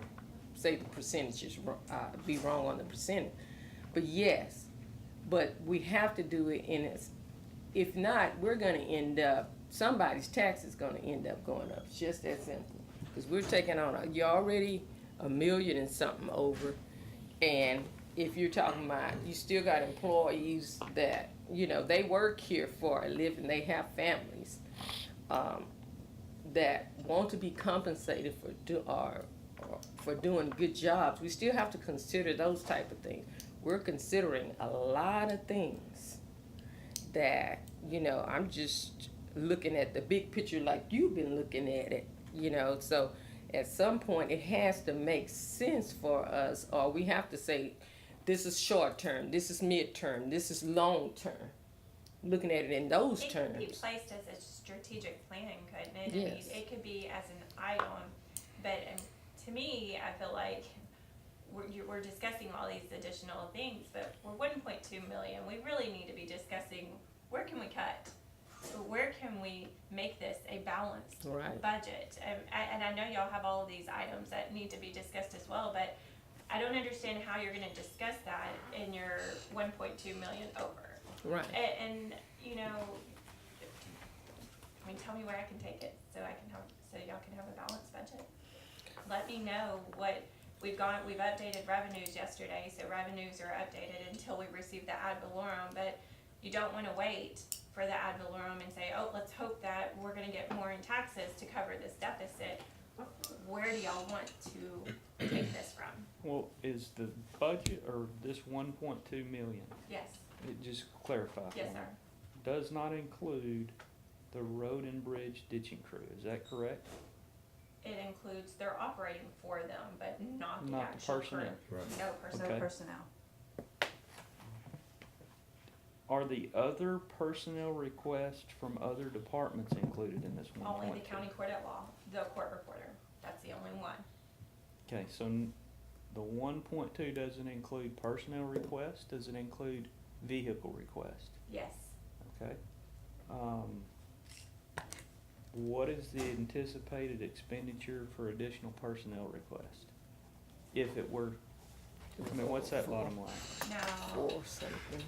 say the percentages, be wrong on the percentage, but yes, but we have to do it if not, we're gonna end up, somebody's tax is gonna end up going up, it's just that simple. Cause we're taking on, you're already $1 million and something over, and if you're talking about, you still got employees that, you know, they work here for a living, they have families, that want to be compensated for doing good jobs. We still have to consider those type of things. We're considering a lot of things that, you know, I'm just looking at the big picture like you've been looking at it, you know, so at some point it has to make sense for us, or we have to say, this is short term, this is mid-term, this is long term. Looking at it in those It terms. could be placed as a strategic planning, couldn't it? I mean, Yes. it could be as an item, but to me, I feel like we're discussing all these additional things, but we're 1.2 million. We really need to be discussing, where can we cut? Where can we make this a balanced Right. budget? And I know y'all have all of these items that need to be discussed as well, but I don't understand how you're gonna discuss that in your 1.2 million over. Right. And, you know, I mean, tell me where I can take it so so y'all can have a balanced budget. Let me know what we've updated revenues yesterday, so revenues are updated until we receive the ad valorem, but you don't wanna wait for the ad valorem and say, oh, let's hope that we're gonna get more in taxes to cover this deficit. Where do y'all want to take this from? Well, is the budget or this 1.2 million, Yes, it just clarify for yes, me, sir. does not include the road and bridge ditching crew, is that correct? It includes, they're operating for them, but not the Not the actual crew. personnel. Right. No No personnel. Okay. personnel. Are the other personnel requests from other departments included in this 1.2? Only the county court at law, the court reporter, that's the only one. Okay, so the 1.2 doesn't include personnel request, does it include vehicle request? Yes, Okay. What is the anticipated expenditure for additional personnel request? If it were, I mean, what's that bottom line? now, Or something.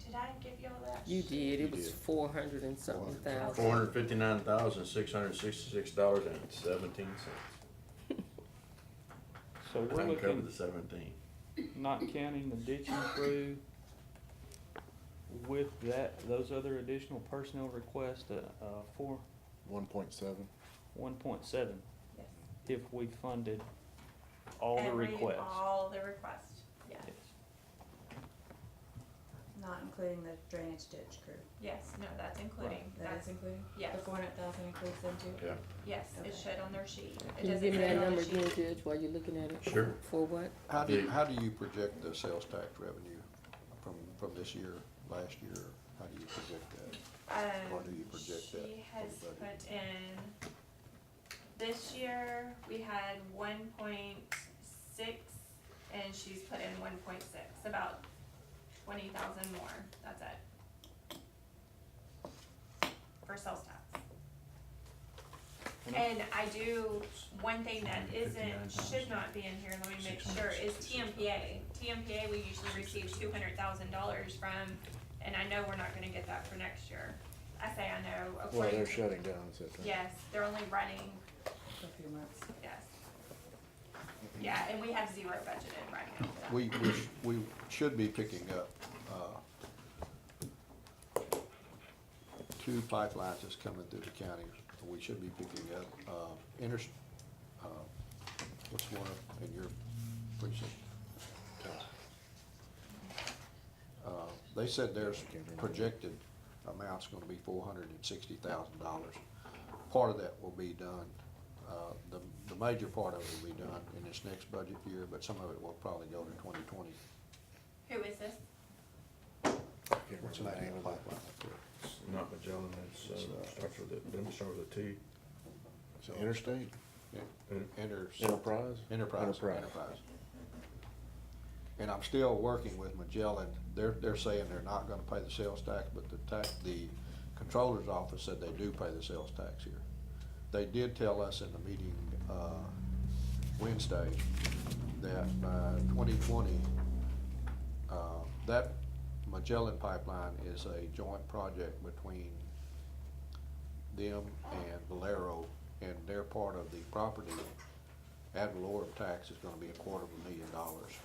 did I give y'all that? You did, You it was did. 400 and something thousand. $459,666.17. So we're Doesn't cover looking, the 17. not counting the ditching crew, with those other additional personnel requests, for 1.7. 1.7, Yes. if we funded all the requests. All the requests, yes, Yes. Not including the drainage ditch crew. yes, no, that's including, That that's, is including? yes. The 400,000 includes them too? Yeah. yes, it Okay. should on their sheet. It Can you doesn't give me say that it on the number again, sheet. Judge, while you're looking at it? Sure. For what? How do you project the sales tax revenue from this year, last year? How do you project that? Or do you project that She has for the budget? put in, this year, we had 1.6, and she's put in 1.6, about 20,000 more, that's it. For sales tax. And I do, one thing that should not be in here, let me make sure, is TMPA. TMPA, we usually receive $200,000 from, and I know we're not gonna get that for next year. I say I know, Well, according they're to. shutting down in September. Yes, they're only running, For a few months. yes. Yeah, and we have zero budgeted right now for that. We should be picking up, two pipelines that's coming through the county. We should be picking up, what's one in your precinct? They said there's projected amount's gonna be $460,000. Part of that will be done, the major part of it will be done in this next budget year, but some of it will probably go to 2020. Who is this? Can't What's the remember name of the the pipeline up there? It's not Magellan, starts with doesn't start with a T. Is it Interstate? Enterprise? Enterprise. And I'm still working with Magellan. They're saying they're not gonna pay the sales tax, but the controller's office said they do pay the sales tax here. They did tell us in the meeting, Wednesday, that by 2020, that Magellan pipeline is a joint project between them and Valero, and they're part of the property ad valorem tax is gonna be $250,000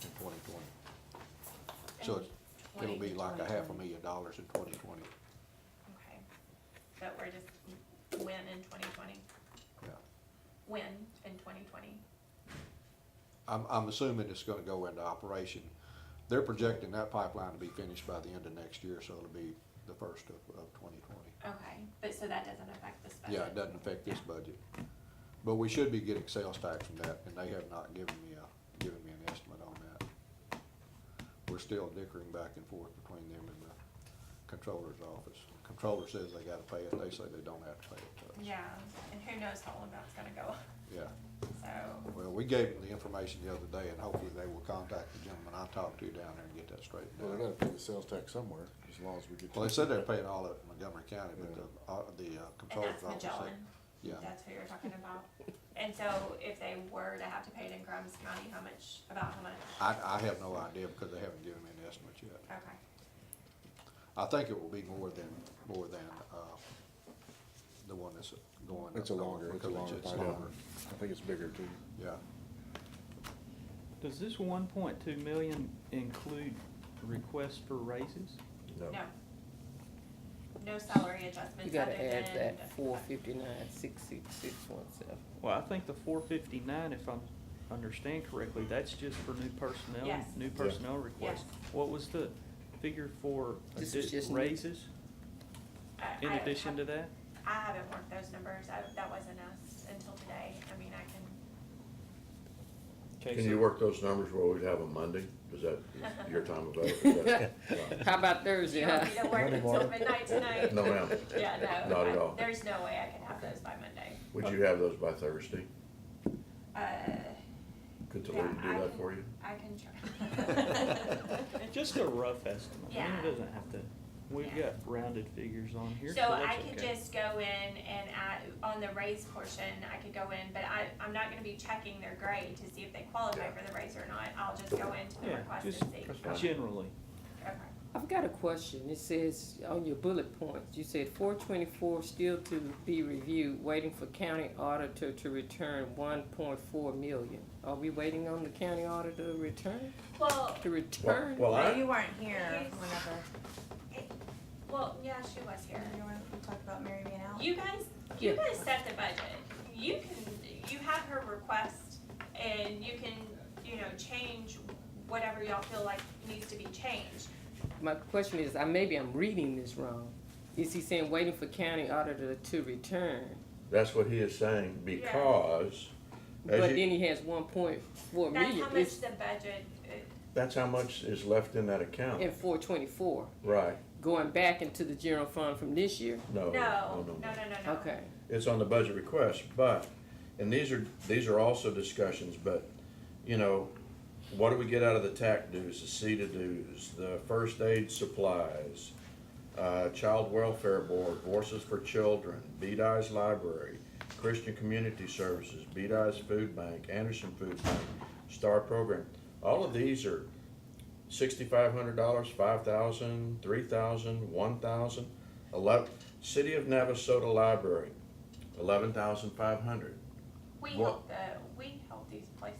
in 2020. So it'll be like a $500,000 in 2020, Okay. But we're just, when in 2020? yeah. When in 2020? I'm assuming it's gonna go into operation. They're projecting that pipeline to be finished by the end of next year, so it'll be the first of 2020. Okay, but so that doesn't affect this budget? Yeah, it doesn't affect this budget. But we should be getting sales tax from that, and they have not given me an estimate on that. We're still dickering back and forth between them and the controller's office. Controller says they gotta pay it, they say they don't have to pay it to us. Yeah, and who knows how long that's gonna go, Yeah, so, well, we gave them the information the other day, and hopefully they will contact the gentleman I talked to down there and get that straightened Well, out. they're gonna pay the sales tax somewhere, as long as we get. Well, they said they're paying all of it in Montgomery County, but the and controller's that's office said. Magellan, Yeah, that's who you're talking about. And so if they were to have to pay it in Grimes County, how much? I have no idea because they haven't given me an estimate yet. Okay, I think it will be more than, the one that's going. It's up a north longer, it's a because longer it's pipeline. longer. I think it's bigger too. Yeah, Does this 1.2 million include requests for raises? no. No salary You adjustments gotta other add than. that 459,66617. Well, I think the 459, if I understand correctly, that's just for new personnel? Yes. New personnel requests? Yes. What was the figure for This is just new. raises in addition to that? I haven't worked those numbers, that wasn't us until today, I mean, I can. Okay, Can so- you work those numbers where we'd have them Monday? Is that your time of vote? Is that- How about Thursday, You huh? want me to work Monday until morning. midnight tonight? No, ma'am. Yeah, no. Not at all. There's no way I could have those by Monday. Would you have those by Thursday? Could the Yeah, lady do I that can- for you? I can try. Just a rough estimate. I mean, Yeah. it doesn't have to, we've Yeah. got rounded figures on here, so So that's I could okay. just go in and on the raise portion, I could go in, but I'm not gonna be checking their grade to see if they qualify for the raise or not. I'll just go into the Yeah, request just and see. generally. Okay. I've got a question. It says on your bullet points, you said 424 still to be reviewed, waiting for county auditor to return 1.4 million. Are we waiting on the county auditor to return? Well, To return? Well, But I, you weren't here He's- whenever, yeah, she was here. you were, we talked about Mary being out. You guys Yeah. set the budget. You have her request and you can, change whatever y'all feel like needs to be changed. My question is, maybe I'm reading this wrong. Is he saying waiting for county auditor to return? that's what he is saying, because, But as then you, he has 1.4 That's million. how much It's the budget, that's how much is left in that account. in 424, Right, going back into the general fund from this year? no, no. no. Okay. It's on the budget request, but, and these are also discussions, but, what do we get out of the TAC dues, the CETA dues, the first aid supplies, Child Welfare Board, Voices for Children, BDI's Library, Christian Community Services, BDI's Food Bank, Anderson Food Bank, Star Program. All of these are $6,500, $5,000, $3,000, $1,000. City of Navasota Library, $11,500. we Well- help these places.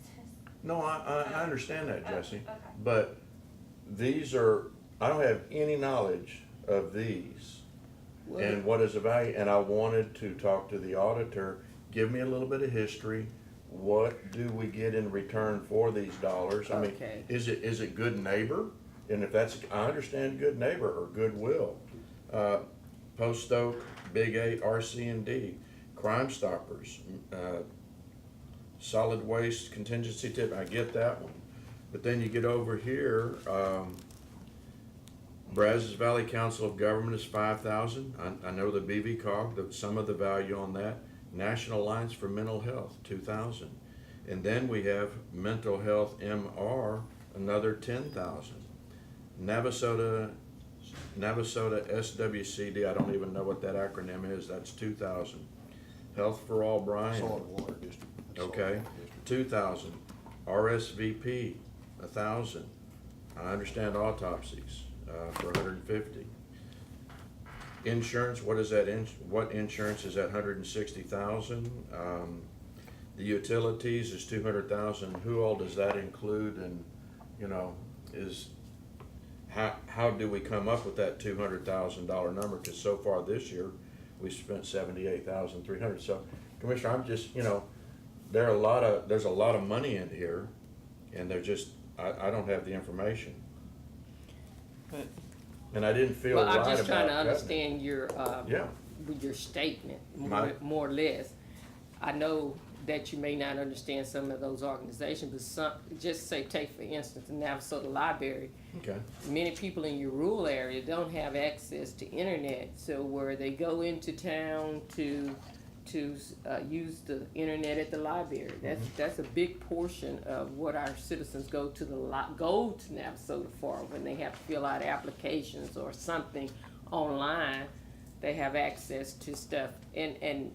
No, I understand that, Oh, Jesse. okay. But these are, I don't have any knowledge of these and what is the value, and I wanted to talk to the auditor, give me a little bit of history. What do we get in return for these dollars? I mean, Okay. is it good neighbor? And if that's, I understand good neighbor or goodwill. Post Oak, Big 8, RC&D, Crime Stoppers, Solid Waste Contingency Tip, I get that one. But then you get over here, Brazos Valley Council of Government is $5,000. I know the BVCOG, some of the value on that. National Alliance for Mental Health, $2,000. And then we have Mental Health MR, another $10,000. Navasota SWCD, I don't even know what that acronym is, that's $2,000. Health for All Bryan. Soil and Water District. That's Soil and Okay, Water District. 2,000. RSVP, 1,000. I understand autopsies, for 150. Insurance, what is that, what insurance is that, 160,000? The The utilities is 200,000. Who all does that include? And, you know, how do we come up with that $200,000 number? Because so far this year, we spent 78,300. So, Commissioner, I'm just, you know, there's a lot of money in here, and I don't have the information. But And I didn't feel Well, right about I'm just trying to cutting it. understand your, Yeah. your statement, My- more or less. I know that you may not understand some of those organizations, but just say, take for instance, the Navasota Library. Okay. Many people in your rural area don't have access to internet, so where they go into town to use the internet at the library. That's a big portion of what our citizens go to Navasota for when they have to fill out applications or something online. They have access to stuff, and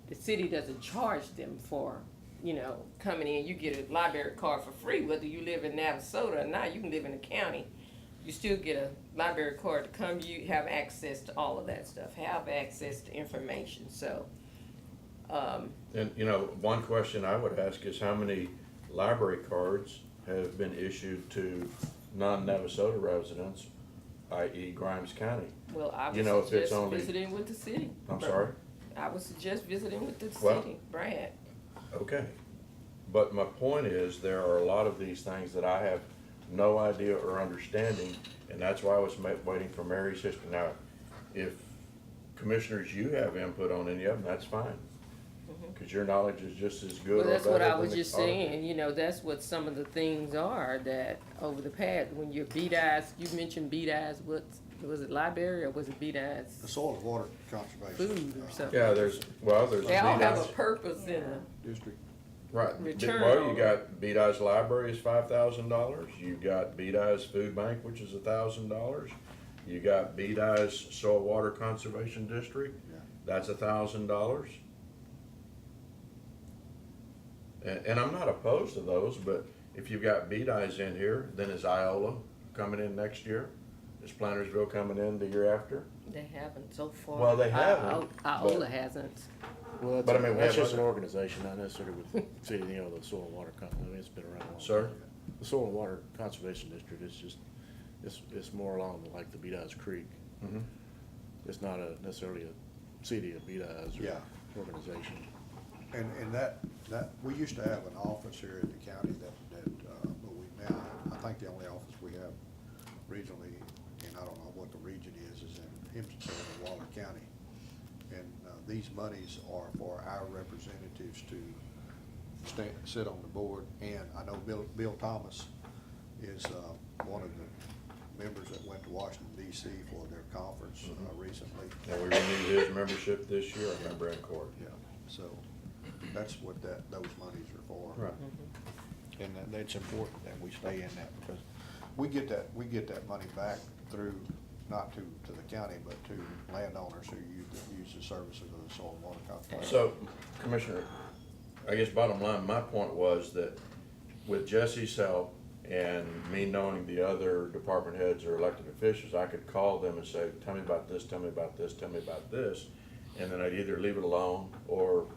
the city doesn't charge them for, you know, coming in. You get a library card for free, whether you live in Navasota or not. You can live in the county. You still get a library card to come. You have access to all of that stuff, have access to information, so. And, you know, one question I would ask is how many library cards have been issued to non-Navasota residents, i.e. Grimes County? Well, I You know, would if it's suggest only- visiting with the city. I'm sorry? I would suggest visiting with the Well- city, Brad. Okay. But my point is, there are a lot of these things that I have no idea or understanding, and that's why I was waiting for Mary's history. Now, if commissioners, you have input on any of them, that's fine. Because your knowledge is just as good Well, or that's what better I than was the just auditor. saying, you know, that's what some of the things are that over the past, when your BDIs, you mentioned BDIs, was it library or was it The BDIs soil and water conservation. food or something? Yeah, there's They all have a BDI's purpose in a, District. right. return Well, on you got BDI's library is $5,000. You got BDI's food bank, which is $1,000. You got BDI's soil water conservation district. Yeah. That's $1,000. And I'm not opposed to those, but if you've got BDI's in here, then is Iola coming in next year? Is Plantersville coming in the year after? they haven't so far. Well, they haven't, Iola but- hasn't. Well, But I mean, we that's have just an other- organization, not necessarily with city, you know, the soil and water company, I mean, it's been around a long Sir? time. The soil and water conservation district is just, it's more along like the Beedi's Creek. Mhm. It's not necessarily a city of Beedi's Yeah. or organization. And that, we used to have an office here in the county but we now, I think the only office we have regionally, and I don't know what the region is in Hempstead and Waller County. And these monies are for our representatives to sit on the board. And I know Bill Thomas is one of the members that went to Washington DC for their conference recently. And we renewed his membership this year, I remember in court. Yeah, so that's what those monies are for. Right. And it's important that we stay in that because we get that money back through, not to the county, but to landowners who use the services of the soil and water conservation. So, Commissioner, I guess bottom line, my point was that with Jesse's help and me knowing the other department heads or elected officials, I could call them and say, tell me about this, tell me about this, tell me about this. And then I'd either leave it alone or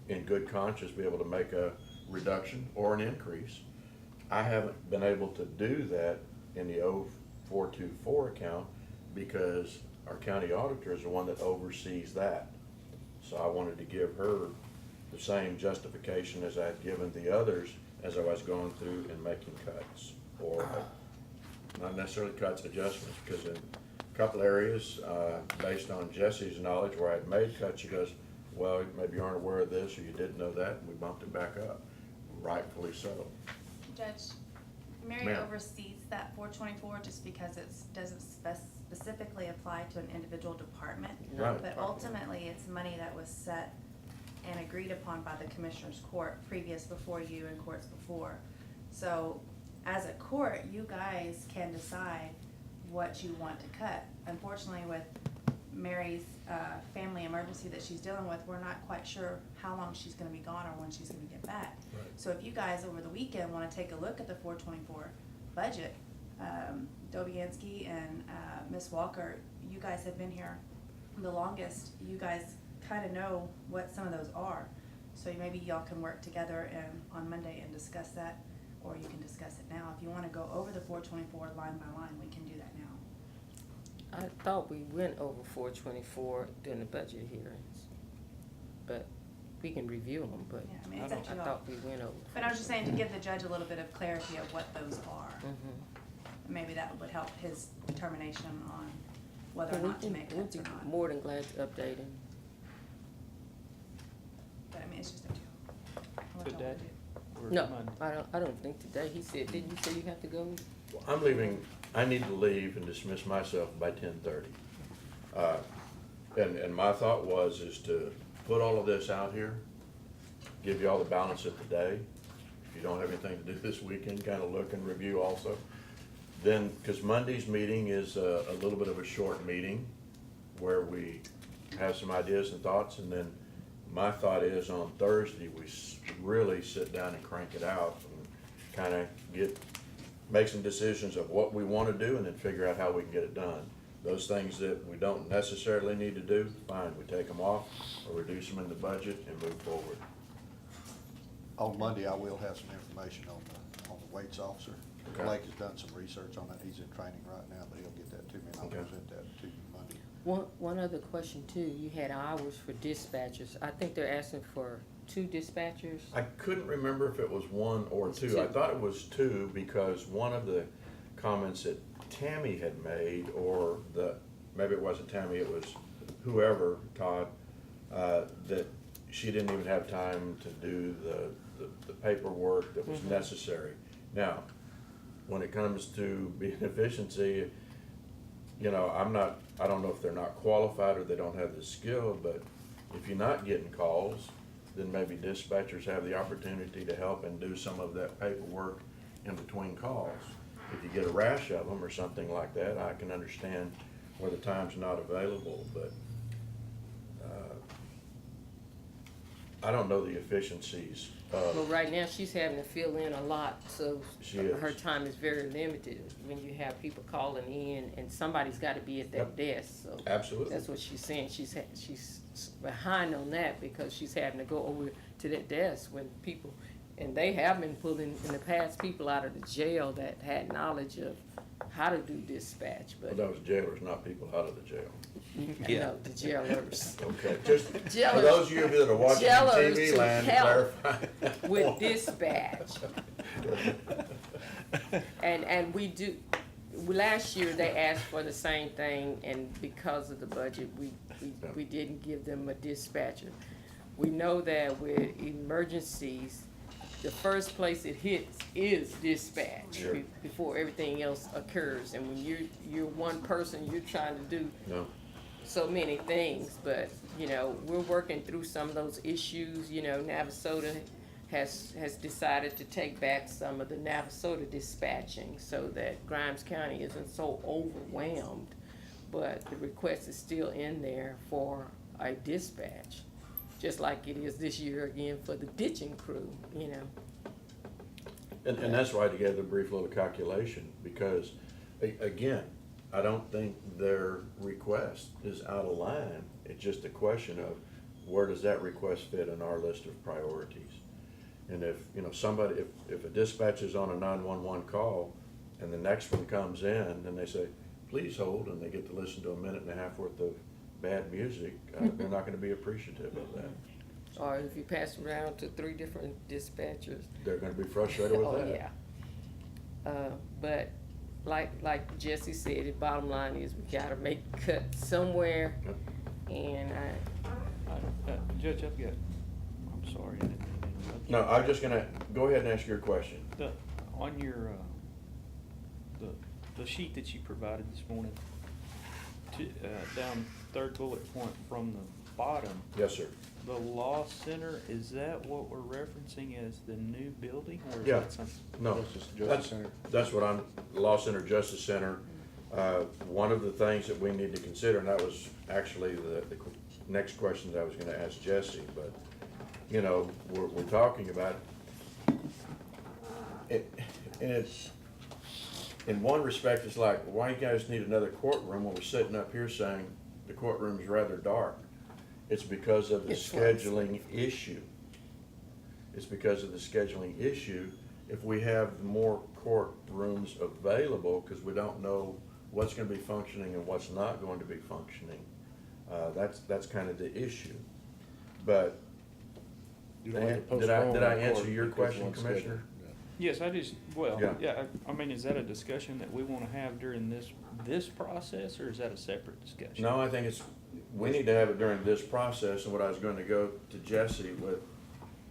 in good conscience be able to make a reduction or an increase. I haven't been able to do that in the 0424 account because our county auditor is the one that oversees that. So I wanted to give her the same justification as I had given the others as I was going through and making cuts, or not necessarily cuts, adjustments, because in a couple areas, based on Jesse's knowledge where I'd made cuts, she goes, well, maybe you aren't aware of this, or you didn't know that, and we bumped it back up, rightfully so. Judge, Mary Ma'am. oversees that 424 just because it doesn't specifically apply to an individual department. Right. But ultimately, it's money that was set and agreed upon by the Commissioners Court previous before you and courts before. So as a court, you guys can decide what you want to cut. Unfortunately, with Mary's family emergency that she's dealing with, we're not quite sure how long she's gonna be gone or when she's gonna get back. Right. So if you guys over the weekend wanna take a look at the 424 budget, Dobianski and Ms. Walker, you guys have been here the longest. You guys kinda know what some of those are. So maybe y'all can work together on Monday and discuss that, or you can discuss it now. If you wanna go over the 424 line by line, we can do that now. I thought we went over 424 during the budget hearings, but we can review them, but Yeah, I mean, it's I up to I y'all. thought we went over. But I was just saying to give the judge a little bit of clarity of what those are. Mhm. Maybe that would help his determination on whether or Well, not to make cuts or We'd be not. more than glad to update him. But I mean, it's just up to y'all. What y'all Today? wanna do. Or No, Monday? I don't think today. He said, didn't you say you have to go? I'm leaving, I need to leave and dismiss myself by 10:30. And my thought is to put all of this out here, give you all the balance of the day. If you don't have anything to do this weekend, kind of look and review also. Then, because Monday's meeting is a little bit of a short meeting where we have some ideas and thoughts, and then my thought is on Thursday, we really sit down and crank it out and kind of make some decisions of what we want to do and then figure out how we can get it done. Those things that we don't necessarily need to do, fine, we take them off or reduce them in the budget and move forward. On Monday, I will have some information on the weights officer. Okay. Blake has done some research on that. He's in training right now, but he'll get that to me, and I'll Okay. present that to you Monday. One other question too. You had hours for dispatchers. I think they're asking for 2 dispatchers. I couldn't remember if it was 1 or It's 2. I 2. thought it was 2 because one of the comments that Tammy had made, or maybe it wasn't Tammy, it was whoever, Todd, that she didn't even have time to do the paperwork that was Mhm. necessary. Now, when it comes to being efficiency, I don't know if they're not qualified or they don't have the skill, but if you're not getting calls, then maybe dispatchers have the opportunity to help and do some of that paperwork in between calls. If you get a rash of them or something like that, I can understand where the time's not available, but, I don't know the efficiencies Well, of, right now, she's having to fill in a lot, so She is. her time is very limited. When you have people calling in, and somebody's gotta be at that desk, so. absolutely. That's what she's saying. She's behind on that because she's having to go over to that desk when people, and they have been pulling in the past people out of the jail that had knowledge of how to do dispatch, Well, but, that was jailers, not people out of the jail. you know, the jailers. Okay, just for Jailers. those of you that are watching on Jailers TV to land, help clarify. with dispatch. And we do, last year they asked for the same thing, and because of the budget, we didn't give them a dispatcher. We know that with emergencies, the first place it hits is dispatch Sure. before everything else occurs. And when you're one person, you're trying to do No, so many things, but, we're working through some of those issues. Navasota has decided to take back some of the Navasota dispatching so that Grimes County isn't so overwhelmed. But the request is still in there for a dispatch, just like it is this year again for the ditching crew. and that's why I gave the brief little calculation, because, again, I don't think their request is out of line. It's just a question of where does that request fit in our list of priorities? And if, if a dispatch is on a 911 call and the next one comes in, then they say, please hold, and they get to listen to a minute and a half worth of bad music, they're not gonna be appreciative of that. Or if you pass around to 3 different dispatchers. They're gonna be frustrated with that. Oh, yeah. But like Jesse said, the bottom line is we gotta make cuts somewhere. Yep. And Judge, I'm sorry, I didn't mean to interrupt you. No, I'm just gonna, go ahead and ask your question. On your, the sheet that you provided this morning, down 3rd bullet point from the bottom, Yes, sir. the law center, is that what we're referencing as the new building, or is Yeah. that something? No, Justice Center. that's what Law Center, Justice Center. One of the things that we need to consider, and that was actually the next question that I was gonna ask Jesse, but, we're talking about it, and it's, in one respect, it's like, why you guys need another courtroom when we're sitting up here saying the courtroom's rather dark? It's because of the It's light. scheduling issue. it's because of the scheduling issue. If we have more courtrooms available, because we don't know what's gonna be functioning and what's not going to be functioning, that's kind of the issue. But You don't have to Did I- postpone did I the answer court your because question, one's scheduled. Commissioner? Yeah. Yes, I just, well, Yeah. yeah, I mean, is that a discussion that we wanna have during this process, or is that a separate discussion? no, I think we need to have it during this process, and what I was going to go to Jesse with,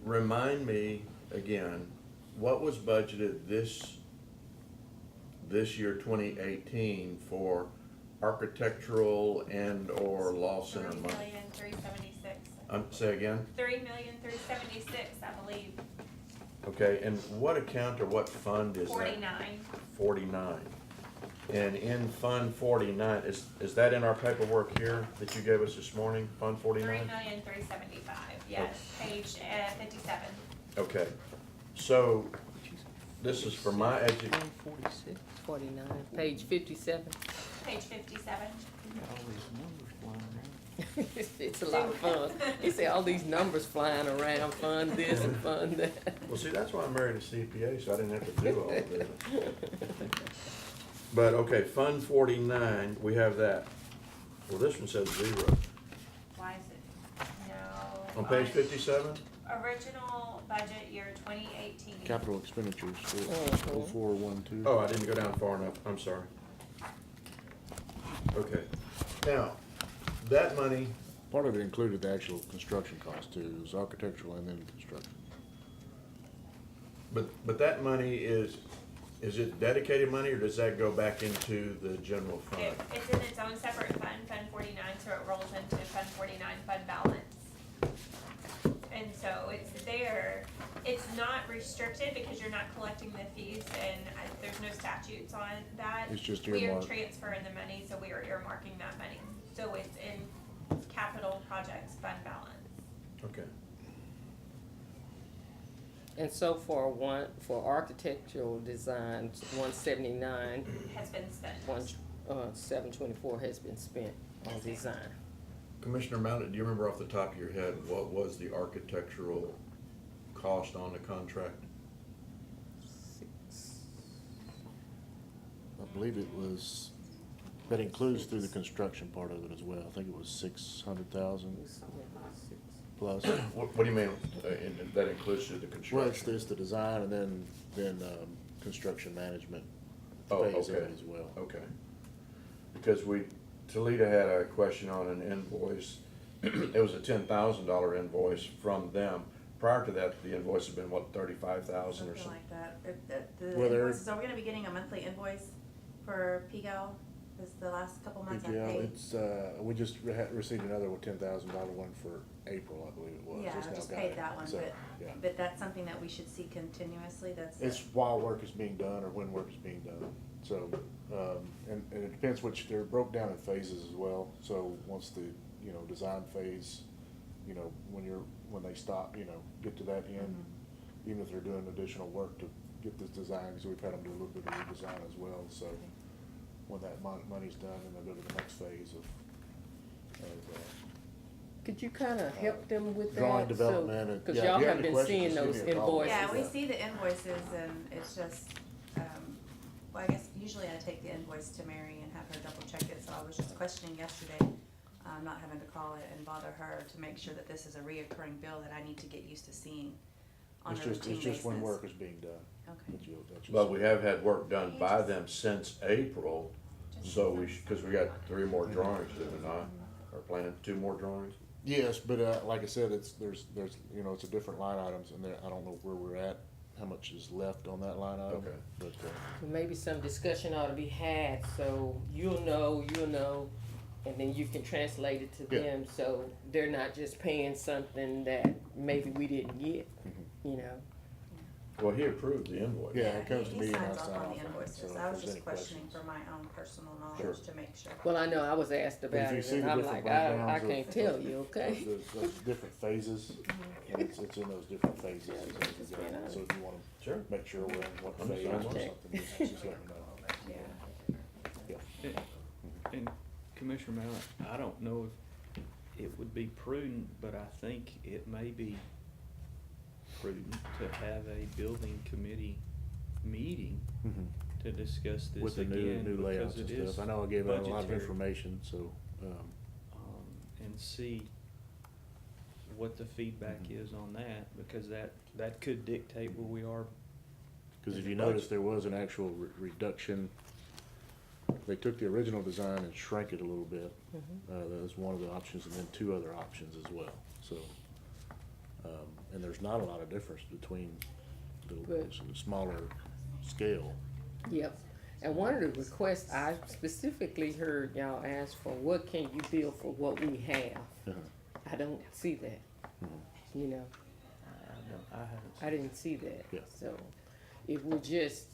remind me again, what was budgeted this year, 2018, for architectural and/or law center money? 3,376. Say again? 3,376, I believe. Okay, and what account or what fund is that? 49. 49. And in Fund 49, is that in our paperwork here that you gave us this morning, Fund 49? 3,375. Yes, page 57. Okay, so this is for my 146, 49, page 57. Page 57. You got all these numbers flying around. It's a lot of fun. He said all these numbers flying around, fund this and fund that. Well, see, that's why I married a CPA, so I didn't have to do all of this. But, okay, Fund 49, we have that. Well, this one says 0. Why is it? No. On page 57? Original budget year 2018. Capital expenditures, Mhm. 0412. Oh, I didn't go down far enough, I'm sorry. Okay, now, that money, Part of it included the actual construction cost too, it was architectural and then construction. but that money is it dedicated money, or does that go back into the general fund? It's in its own separate fund, Fund 49, so it rolls into Fund 49 fund balance. And so it's there. It's not restricted because you're not collecting the fees, and there's no statutes on that. It's just We are earmarked. transferring the money, so we are earmarking that money. So it's in capital projects fund balance. Okay, And so for architectural designs, 179, Has been spent. 724 has been spent on Yes, ma'am. design. Commissioner Mountain, do you remember off the top of your head, what was the architectural cost on the contract? I believe it was, that includes through the construction part of it as well, I think it was 600,000 plus. What do you mean, that includes the construction? Well, it's the design and then construction management Oh, pays in okay. it as well. Okay. Because Toledo had a question on an invoice. It was a $10,000 invoice from them. Prior to that, the invoice had been, what, 35,000 or Something something? like that. The Well, there- invoices, are we gonna be getting a monthly invoice for PGAL? Is the last couple months I Yeah, paid? it's, we just received another $10,000 one for April, I believe it was. Yeah, Just I now just got paid it. that one, So, yeah. but that's something that we should see continuously, that's. It's while work is being done or when work is being done. So, and it depends which, they're broke down in phases as well. So once the, design phase, when they stop, get to that end, Mhm. even if they're doing additional work to get this design, because we've had them do a little bit of redesign as well. So when that money's done, then they'll go to the next phase of Could you kind of help them with that? Drawing development and- Because yeah, if y'all you have have any been questions, seeing just those give me a call. invoices. Yeah, we Yeah. see the invoices and it's just, well, I guess usually I take the invoice to Mary and have her double check it, so I was just questioning yesterday, not having to call it and bother her to make sure that this is a reoccurring bill that I need to get used to seeing on a routine basis. It's just when work is being done. Okay. That's But we have had work done by them since April, so because we got 3 more drawings, did we not? Or planning 2 more drawings? Yes, but like I said, there's it's a different line items, and I don't know where we're at, how much is left on that line item. Okay. But Maybe some discussion ought to be had, so you'll know, and then you can translate it to Yeah. them, so they're not just paying something that maybe we didn't get, you know? Well, he approved the invoice. Yeah, it comes to me He and I signs off sign on off the on it, invoices, so if I was there's just any questioning questions. for my own personal Sure. knowledge to make sure. Well, I know, I was asked But if about you it, see and the I'm different like, I breakdowns can't of- tell you, okay? Those different phases, and it's in those different phases. Yeah, as we just go. being honest. So if you wanna Sure. make sure we're in what I'm phase or sorry. something, just let me know. Yeah. Yeah. And Commissioner Mallett, I don't know if it would be prudent, but I think it may be prudent to have a building committee meeting to discuss this With the again, new layouts because and it is stuff. I know I gave out a lot of budgetary. information, so, And see what the feedback is on that, because that could dictate where we are. cause in if the you notice, budget. there was an actual reduction. They took the original design and shrank it a little bit. That was one of the options, and then two other options as well, so. And there's not a lot of difference between But- the smaller scale. Yep. And one of the requests I specifically heard y'all ask for, what can you build for what we have? Uh-huh. I don't see that, you know, I haven't. I didn't see that. Yeah. So if we're just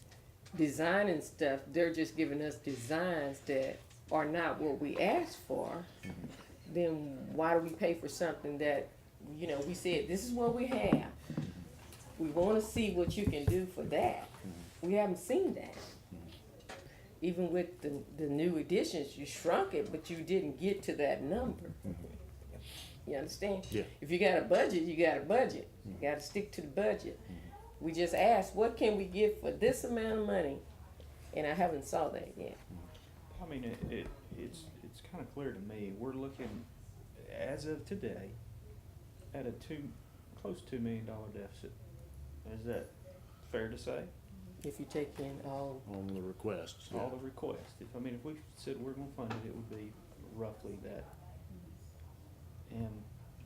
designing stuff, they're just giving us designs that are not what we asked for, then why do we pay for something that, you know, we said, this is what we have. We wanna see what you can do for that. We haven't seen that. Even with the new additions, you shrunk it, but you didn't get to that number. You understand? Yeah. If you got a budget, you got a budget. You gotta stick to the budget. We just asked, what can we get for this amount of money? And I haven't saw that yet. I mean, it's kinda clear to me, we're looking, as of today, at a close to $2 million deficit. Is that fair to say? If you take in all, On the requests, yeah. All the requests, if we said we're gonna fund it, it would be roughly that. And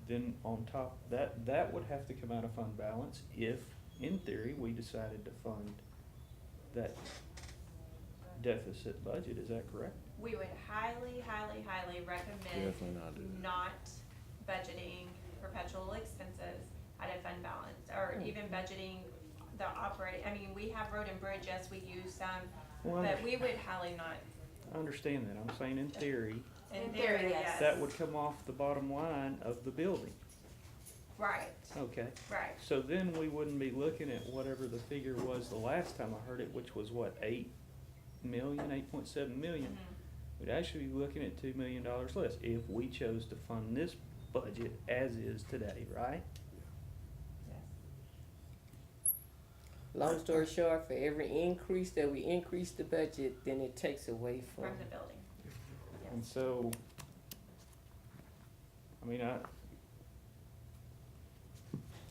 then on top, that would have to come out of fund balance if, in theory, we decided to fund that deficit budget, is that correct? We would highly, highly, highly recommend Definitely not do that. not budgeting perpetual expenses out of fund balance, or even budgeting the operating, I mean, we have road and bridge, yes, we use some, Well, but we would highly not, I understand that, I'm saying in theory, in theory, yes. that would come off the bottom line of the building, Right, okay? right. So then we wouldn't be looking at whatever the figure was the last time I heard it, which was what, 8.7 million? Mhm. We'd actually be looking at $2 million less if we chose to fund this budget as is today, right? long story short, for every increase that we increase the budget, then it takes away from. From the building. And so, I mean,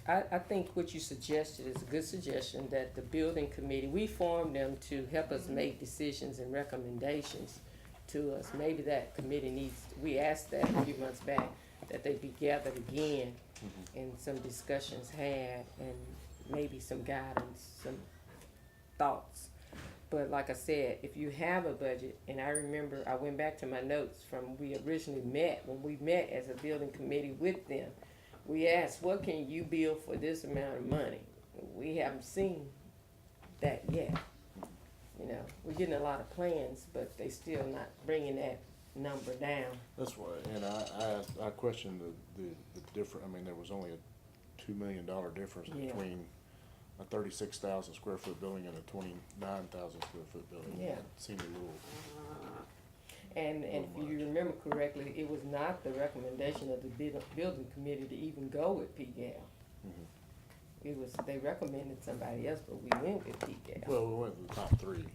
I think what you suggested is a good suggestion, that the building committee, we formed them to help us make decisions and recommendations to us. Maybe that committee needs, we asked that a few months back, that they be gathered again and some discussions had, and maybe some guidance, some thoughts. But like I said, if you have a budget, and I remember, I went back to my notes from we originally met, when we met as a building committee with them, we asked, what can you build for this amount of money? We haven't seen that yet. You know, we're getting a lot of plans, but they still not bringing that number down. That's why, and I questioned the different, I mean, there was only a $2 million difference Yeah. between a 36,000 square foot building and a 29,000 square foot building. Yeah. It seemed a little, And if you remember correctly, it was not the recommendation of the building committee to even go with PGAL. It was, they recommended somebody else, but we went with PGAL. well, we went with the top three.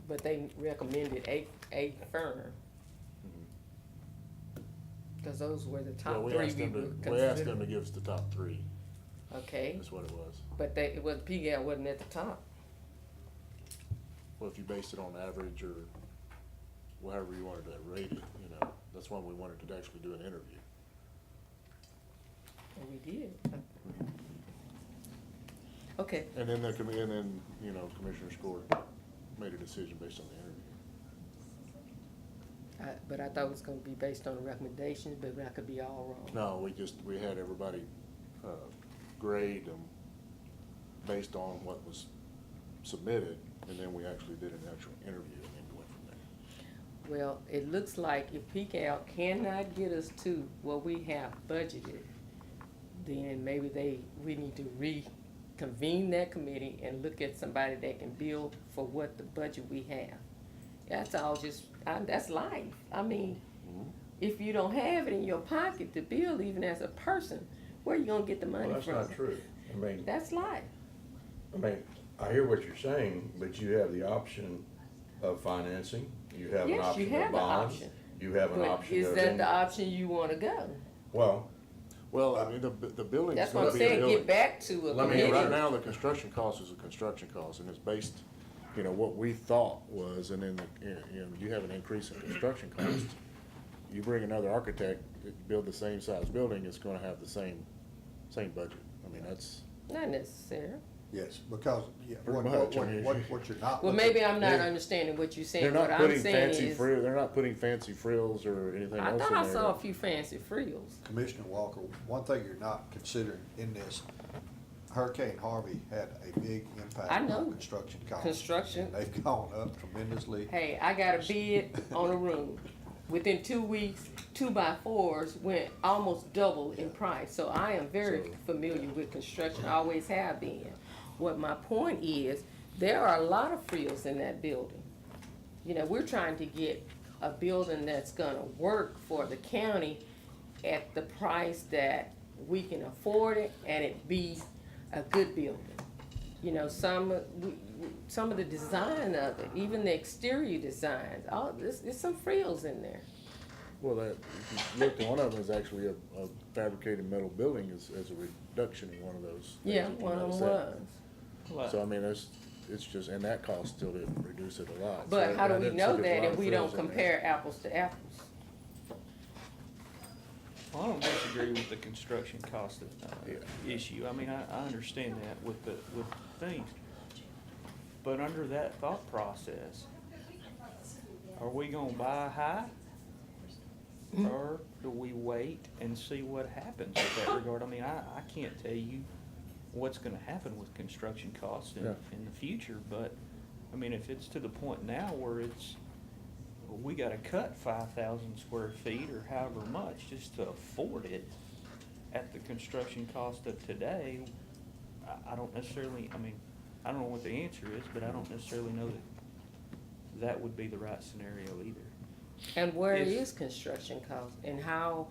But they recommended a firm. Cause those were the Well, top we three asked we them were to, we asked considering. them to give us the top three, Okay, that's what it was. but it was, PGAL wasn't at the top. Well, if you based it on average or however you wanted to rate it, you know, that's why we wanted to actually do an interview. And we did. Okay, And then you know, Commissioner Court made a decision based on the interview. but I thought it was gonna be based on the recommendations, but I could be all wrong. No, we had everybody, grade them based on what was submitted, and then we actually did an actual interview, and then we went from there. Well, it looks like if PGAL cannot get us to what we have budgeted, then maybe we need to reconvene that committee and look at somebody that can build for what the budget we have. That's all that's life. I mean, if you don't have it in your pocket to build even as a person, Where you gonna get the money Well, from? that's not true. I mean, That's life. I hear what you're saying, but you have the option of financing, you have an Yes, you option have of the bonds, option. you have an But option is of. that the option you wanna go? Well, Well, I mean, the building's That's what gonna I'm be a saying, building. get back to a Let me- I mean, committee. right now, the construction cost is a construction cost, and it's based, you know, what we thought was, and then, you have an increase in construction cost. You bring another architect, to build the same size building, it's gonna have the same budget. I mean, that's, Not necessary. Yes, because, yeah, Pretty what, much, what, I mean, what you're not. Well, looking- maybe I'm not They're- understanding what you're saying. they're What not I'm putting saying fancy is, they're not putting fancy frills or anything I else in thought there. I saw a few fancy frills. Commissioner Walker, one thing you're not considering in this, Hurricane Harvey had a big impact I know. on construction costs. Construction. And they've gone up tremendously. Hey, I got a bid on a room. Within 2 weeks, 2x4s went almost double in price. So I am very So- familiar with construction, I always have been. What my point is, there are a lot of frills in that building. You know, we're trying to get a building that's gonna work for the county at the price that we can afford it and it be a good building. You know, some of the design of it, even the exterior designs, all, there's some frills in there. Well, that, if you look, one of them is actually a fabricated metal building as a reduction in one of those. things, Yeah, if you one of notice them that. was. Well, So I mean, it's just, and that cost still didn't reduce it a lot. But So how do I we didn't know see there's a that lot if of we don't frills in there. compare apples to apples? I don't disagree with the construction cost issue. I mean, I understand that with things. But under that thought process, are we gonna buy high? Or do we wait and see what happens with that regard? I mean, I can't tell you what's gonna happen with construction costs Yeah. in the future, but, I mean, if it's to the point now where we gotta cut 5,000 square feet or however much just to afford it at the construction cost of today, I don't necessarily, I mean, I don't know what the answer is, but I don't necessarily know that would be the right scenario either. And where If- is construction cost and how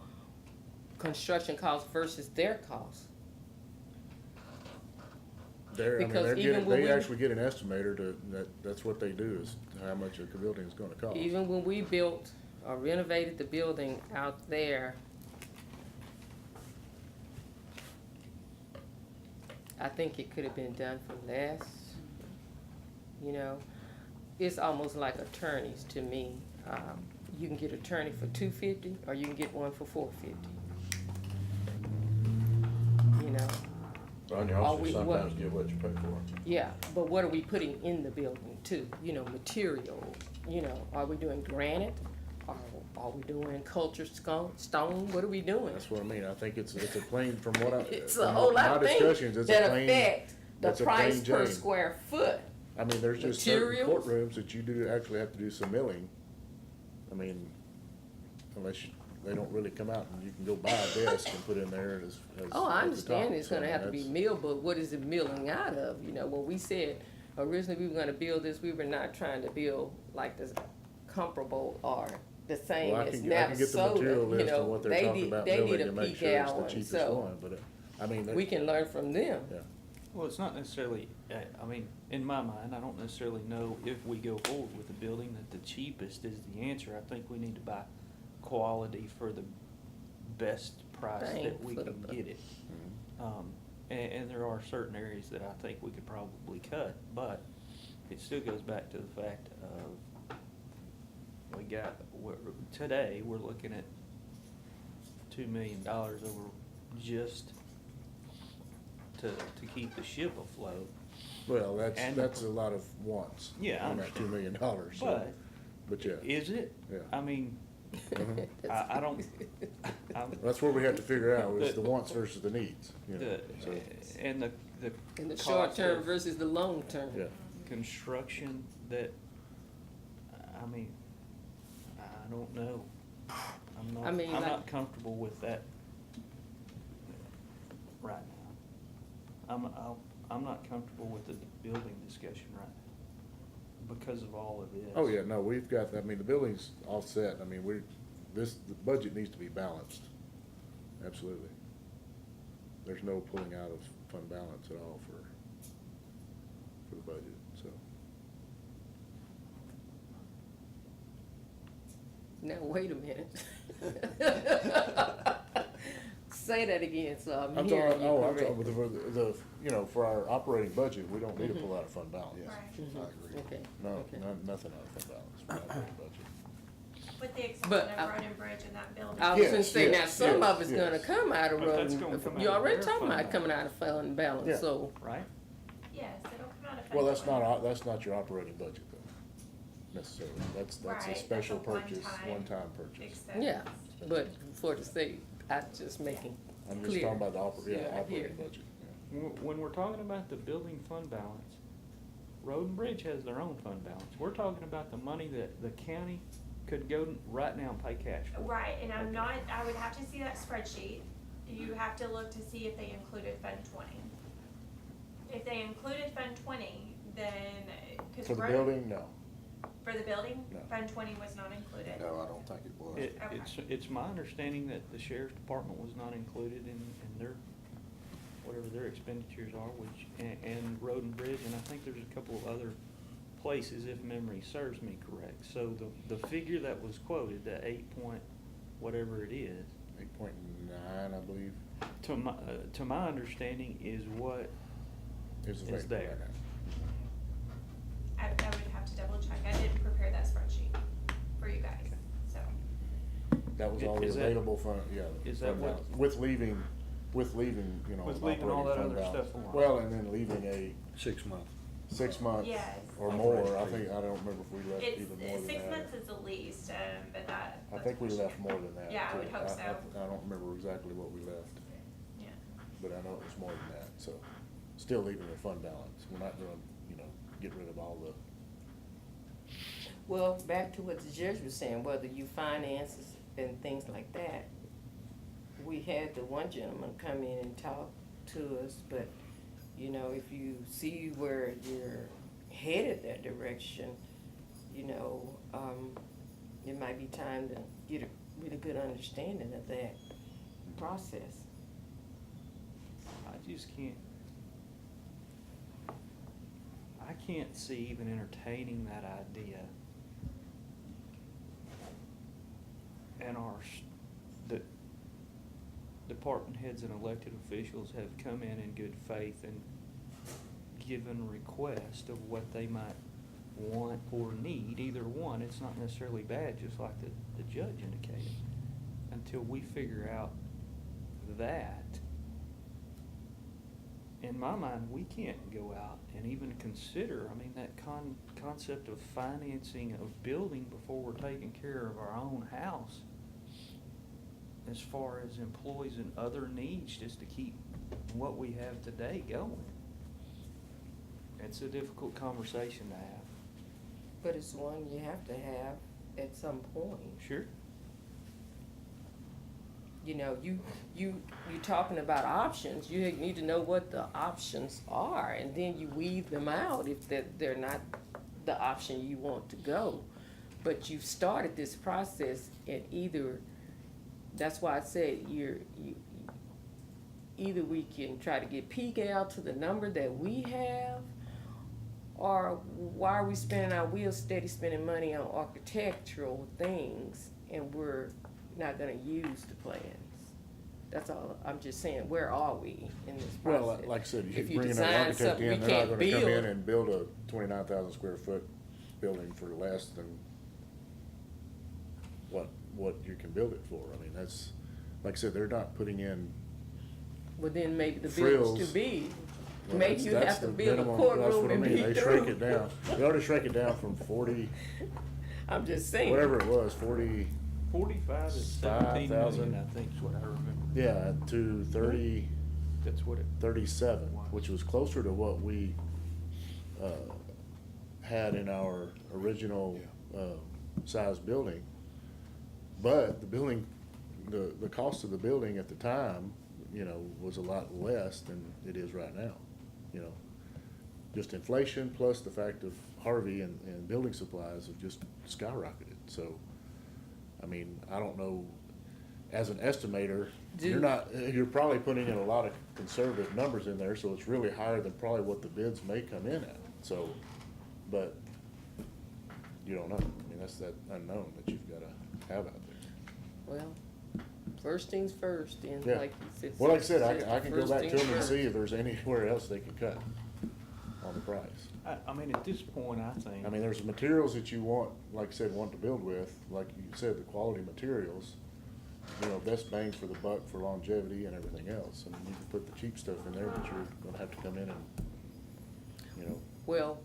construction costs versus their costs? I mean, Because even when they we- actually get an estimator that's what they do, is how much a building is gonna cost. Even when we built or renovated the building out there, I think it could have been done for less, you know? It's almost like attorneys to me. You can get an attorney for $250 or you can get one for $450. You know? Ron, you Are also we- sometimes what- get what you pay for. Yeah, but what are we putting in the building too? You know, material, you know, are we doing granite? Are we doing cultured stone? What are we doing? That's what I mean, I think it's a plain, from what I. It's from a whole my lot of things discussions, it's a that plain- affect the it's a price plain per Jane. square foot. I mean, there's just certain Materials. courtrooms that you do actually have to do some milling. I mean, unless they don't really come out and you can go buy a desk and put in there as. Oh, I at the understand top. it's So, I gonna mean, have to be that's- milled, but what is it milling out of? You know, when we said originally we were gonna build this, we were not trying to build like this comparable or the same Well, I as can get the material Navasota, you list know, and what they're they talking need, about they milling need to a make peak sure it's the gallon, cheapest so one, but, I mean. we can learn from them. Yeah. Well, it's not necessarily, I mean, in my mind, I don't necessarily know if we go forward with the building that the cheapest is the answer. I think we need to buy quality for the best price Bang that we for the can buck. get it. Mhm. And there are certain areas that I think we could probably cut, but it still goes back to the fact of, today, we're looking at $2 million over just to keep the ship afloat. Well, And- that's a lot of wants. Yeah, I On that $2 million, so, But but yeah. is it? Yeah. I mean, Mhm. I don't, That's where we have to figure out, is the wants versus the needs, you know, the, so, and the In the cost short term of versus the long term. yeah. construction that, I mean, I don't know. I mean, I'm like- not comfortable with that right now. I'm not comfortable with the building discussion right now because of all of this. Oh, yeah, no, we've got, I mean, the building's offset, I mean, the budget needs to be balanced, absolutely. there's no pulling out of fund balance at all for the budget, so. Now, wait a minute. Say that again, so I'm I'm hearing talking, you oh, I'm correct. talking with the, you know, for our operating budget, we don't need to pull out of fund balance. Yeah, Right. I agree. Okay. No, okay. nothing out of fund balance for the operating budget. With the exception But of I- road and bridge in that building. I was gonna Yes, say, now, yes, some yes, of it's gonna yes. come out of But that's road, gonna come you out of already their talking fund about coming out of fund balance, Yeah. so. Right? Yes, it'll come out of. Well, Fund that's not, 20. that's not your operating budget though, necessarily. That's Right, a that's special a purchase, one-time one-time purchase. Expense. Yeah, but for the sake, I just making I'm just clear. talking about the Yeah, I hear operating it. budget, yeah. When we're talking about the building fund balance, Road and Bridge has their own fund balance. We're talking about the money that the county could go right now and pay cash for. Right, and I'm Okay. not, I would have to see that spreadsheet. You have to look to see if they included Fund 20. If they included Fund 20, then, cause. For the road- building, no. For the building? No. Fund 20 was not included. No, I don't think it was. Okay. It's my understanding that the sheriff's department was not included in their, whatever their expenditures are, which, and Road and Bridge, and I think there's a couple of other places, if memory serves me correct. So the figure that was quoted, the 8 whatever it is, 8.9, I believe, to my understanding is what is the is rate there. right now. I would have to double check. I didn't prepare that spreadsheet for you guys, so. That was all the Is that- available fund, yeah. is that fund what- balance. With leaving, you know. With an leaving all operating that fund other balance. stuff alone. Well, and then leaving a 6 months. 6-month Yes. or more, I think, I don't remember if we left It's, even more than that. 6 months is the least, but that. I that's think we for left sure. more than that. Yeah, I too. would hope so. I don't remember exactly what we left, Yeah. but I know it was more than that, so still leaving a fund balance. We're not gonna, you know, get rid of all the, Well, back to what the judge was saying, whether you finances and things like that. We had the one gentleman come in and talk to us, but, you know, if you see where you're headed that direction, you know, it might be time to get a really good understanding of that process. I just can't, I can't see even entertaining that idea. And the department heads and elected officials have come in good faith and given request of what they might want or need, either one. It's not necessarily bad, just like the judge indicated. Until we figure out that, in my mind, we can't go out and even consider, I mean, that concept of financing of building before we're taking care of our own house, as far as employees and other needs, just to keep what we have today going. It's a difficult conversation to have. But it's one you have to have at some point. Sure. You know, you're talking about options, you need to know what the options are, and then you weed them out if they're not the option you want to go. But you've started this process, and either, that's why I said either we can try to get PGAL to the number that we have, or why are we spending our wheels steady spending money on architectural things and we're not gonna use the plans? That's all, I'm just saying, where are we in this process? well, like I said, If you you bring an design architect something we in, they're not can't gonna come in build- and build a 29,000 square foot building for less than what you can build it for. I mean, that's, like I said, they're not putting in. Well, then maybe the building's frills. too big. Well, Maybe that's- you that's have to the build a minimum- that's courtroom what I and mean. be They through. shrank it down. They already shrank it down from 40, I'm just saying. whatever it was, 40, 45 to 17 million, 5,000. I think is what I remember. yeah, to 30, That's what it, 37, which was closer to what we had in our original size building. But the building, the cost of the building at the time, you know, was a lot less than it is right now, you know. Just inflation plus the fact of Harvey and building supplies have just skyrocketed. So, I mean, I don't know, as an estimator, Do- you're probably putting in a lot of conservative numbers in there, so it's really higher than probably what the bids may come in at, so, but you don't know, I mean, that's that unknown that you've gotta have out there. Well, first things first, and Yeah. like you said. Well, like I said, I can go first back to things them and first. see if there's anywhere else they can cut on the price. I mean, at this point, I think. I mean, there's materials that you want, like I said, want to build with, like you said, the quality materials, you know, best bang for the buck for longevity and everything else. I mean, you can put the cheap stuff in there, but you're gonna have to come in and, you know, Well,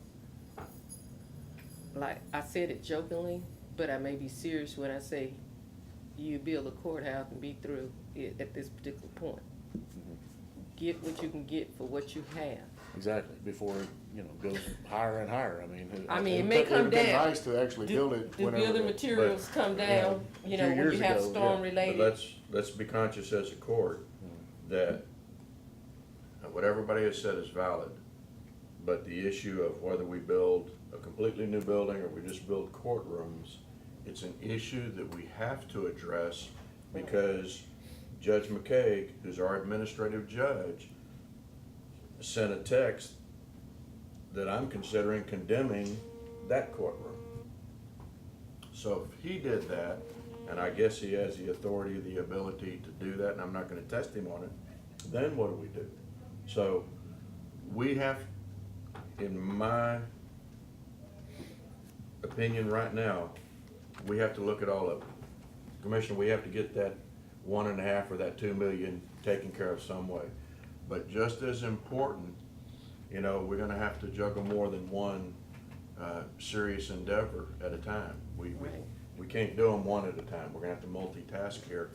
like I said it jokingly, but I may be serious when I say you build a courthouse and be through it at this particular point. Get what you can get for what you have. exactly, before it, you know, goes higher and higher. I mean, it may come It'd been down. nice to actually build it The whenever. building the- materials come down, you know, Few when years you have ago, yeah. storm But related. let's be conscious as a court that what everybody has said is valid, but the issue of whether we build a completely new building or we just build courtrooms, it's an issue that we have to address because Judge McCaig, who's our administrative judge, sent a text that I'm considering condemning that courtroom. So if he did that, and I guess he has the authority, the ability to do that, and I'm not gonna test him on it, then what do we do? So we have, in my opinion right now, we have to look at all of it. Commissioner, we have to get that 1.5 or that 2 million taken care of some way. But just as important, you know, we're gonna have to juggle more than one serious endeavor at a time. We can't do them one at a time. We're gonna have to multitask here.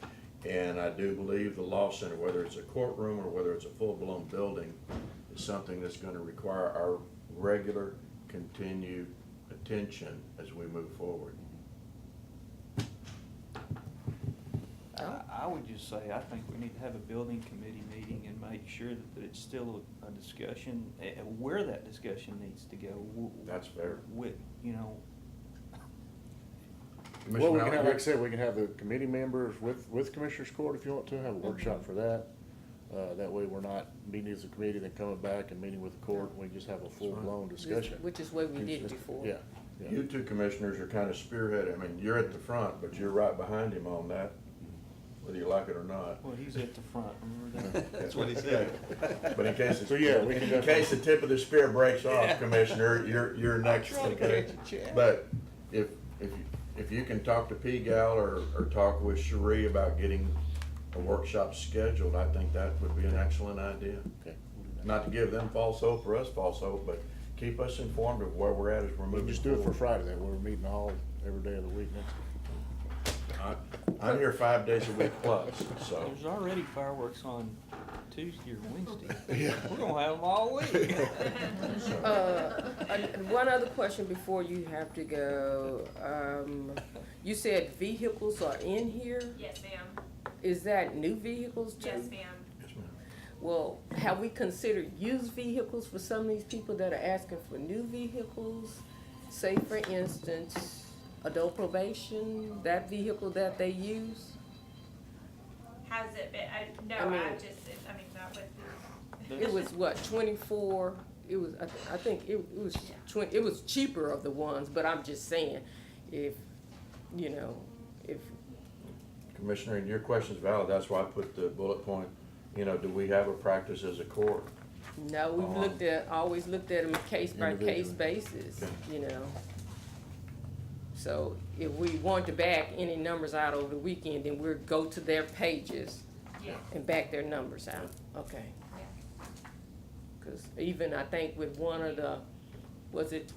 And I do believe the law center, whether it's a courtroom or whether it's a full-blown building, is something that's gonna require our regular, continued attention as we move forward. I would just say, I think we need to have a building committee meeting and make sure that it's still a discussion, where that discussion needs to go. That's fair. With, you know, Well, we Commissioner can have, Allen? like I said, we can have the committee members with Commissioners Court if you want to, have a workshop for that. That way we're not meeting as a committee, then coming back and meeting with the court, we just have a full-blown discussion. Which is what we did before. Yeah, yeah. You two commissioners are kind of spearheading. I mean, you're at the front, but you're right behind him on that, whether you like it or not. well, he's at the front, remember that? That's what he said. But in case, So, yeah, we can in case the tip of the spear breaks off, Commissioner, you're next, okay? But if you can talk to P. Gal or talk with Cherie about getting a workshop scheduled, I think that would be an excellent idea. Okay, we'll do that. Not to give them false hope or us false hope, but keep us informed of where we're at as we're We'll moving just do it for forward. Friday then, we're meeting all, every day of the week next week. I'm here 5 days a week plus, so. There's already fireworks on Tuesday or Wednesday. Yeah. We're gonna have them all week. One other question before you have to go. You said vehicles are in here? Yes, ma'am. Is that new vehicles too? Yes, ma'am. Yes, ma'am. Well, have we considered used vehicles for some of these people that are asking for new vehicles? Say for instance, adult probation, that vehicle that they use? Has it been, no, I mean- not with It was what, 24, it was, I think it was it was cheaper of the ones, but I'm just saying, if, you know, if, Commissioner, and your question's valid, that's why I put the bullet point, you know, do we have a practice as a court? no, we've always looked at them case by case basis, you know. So if we want to back any numbers out over the weekend, then we'll go to their pages Yeah. and back their numbers out, okay? Cause even I think with one of the, was it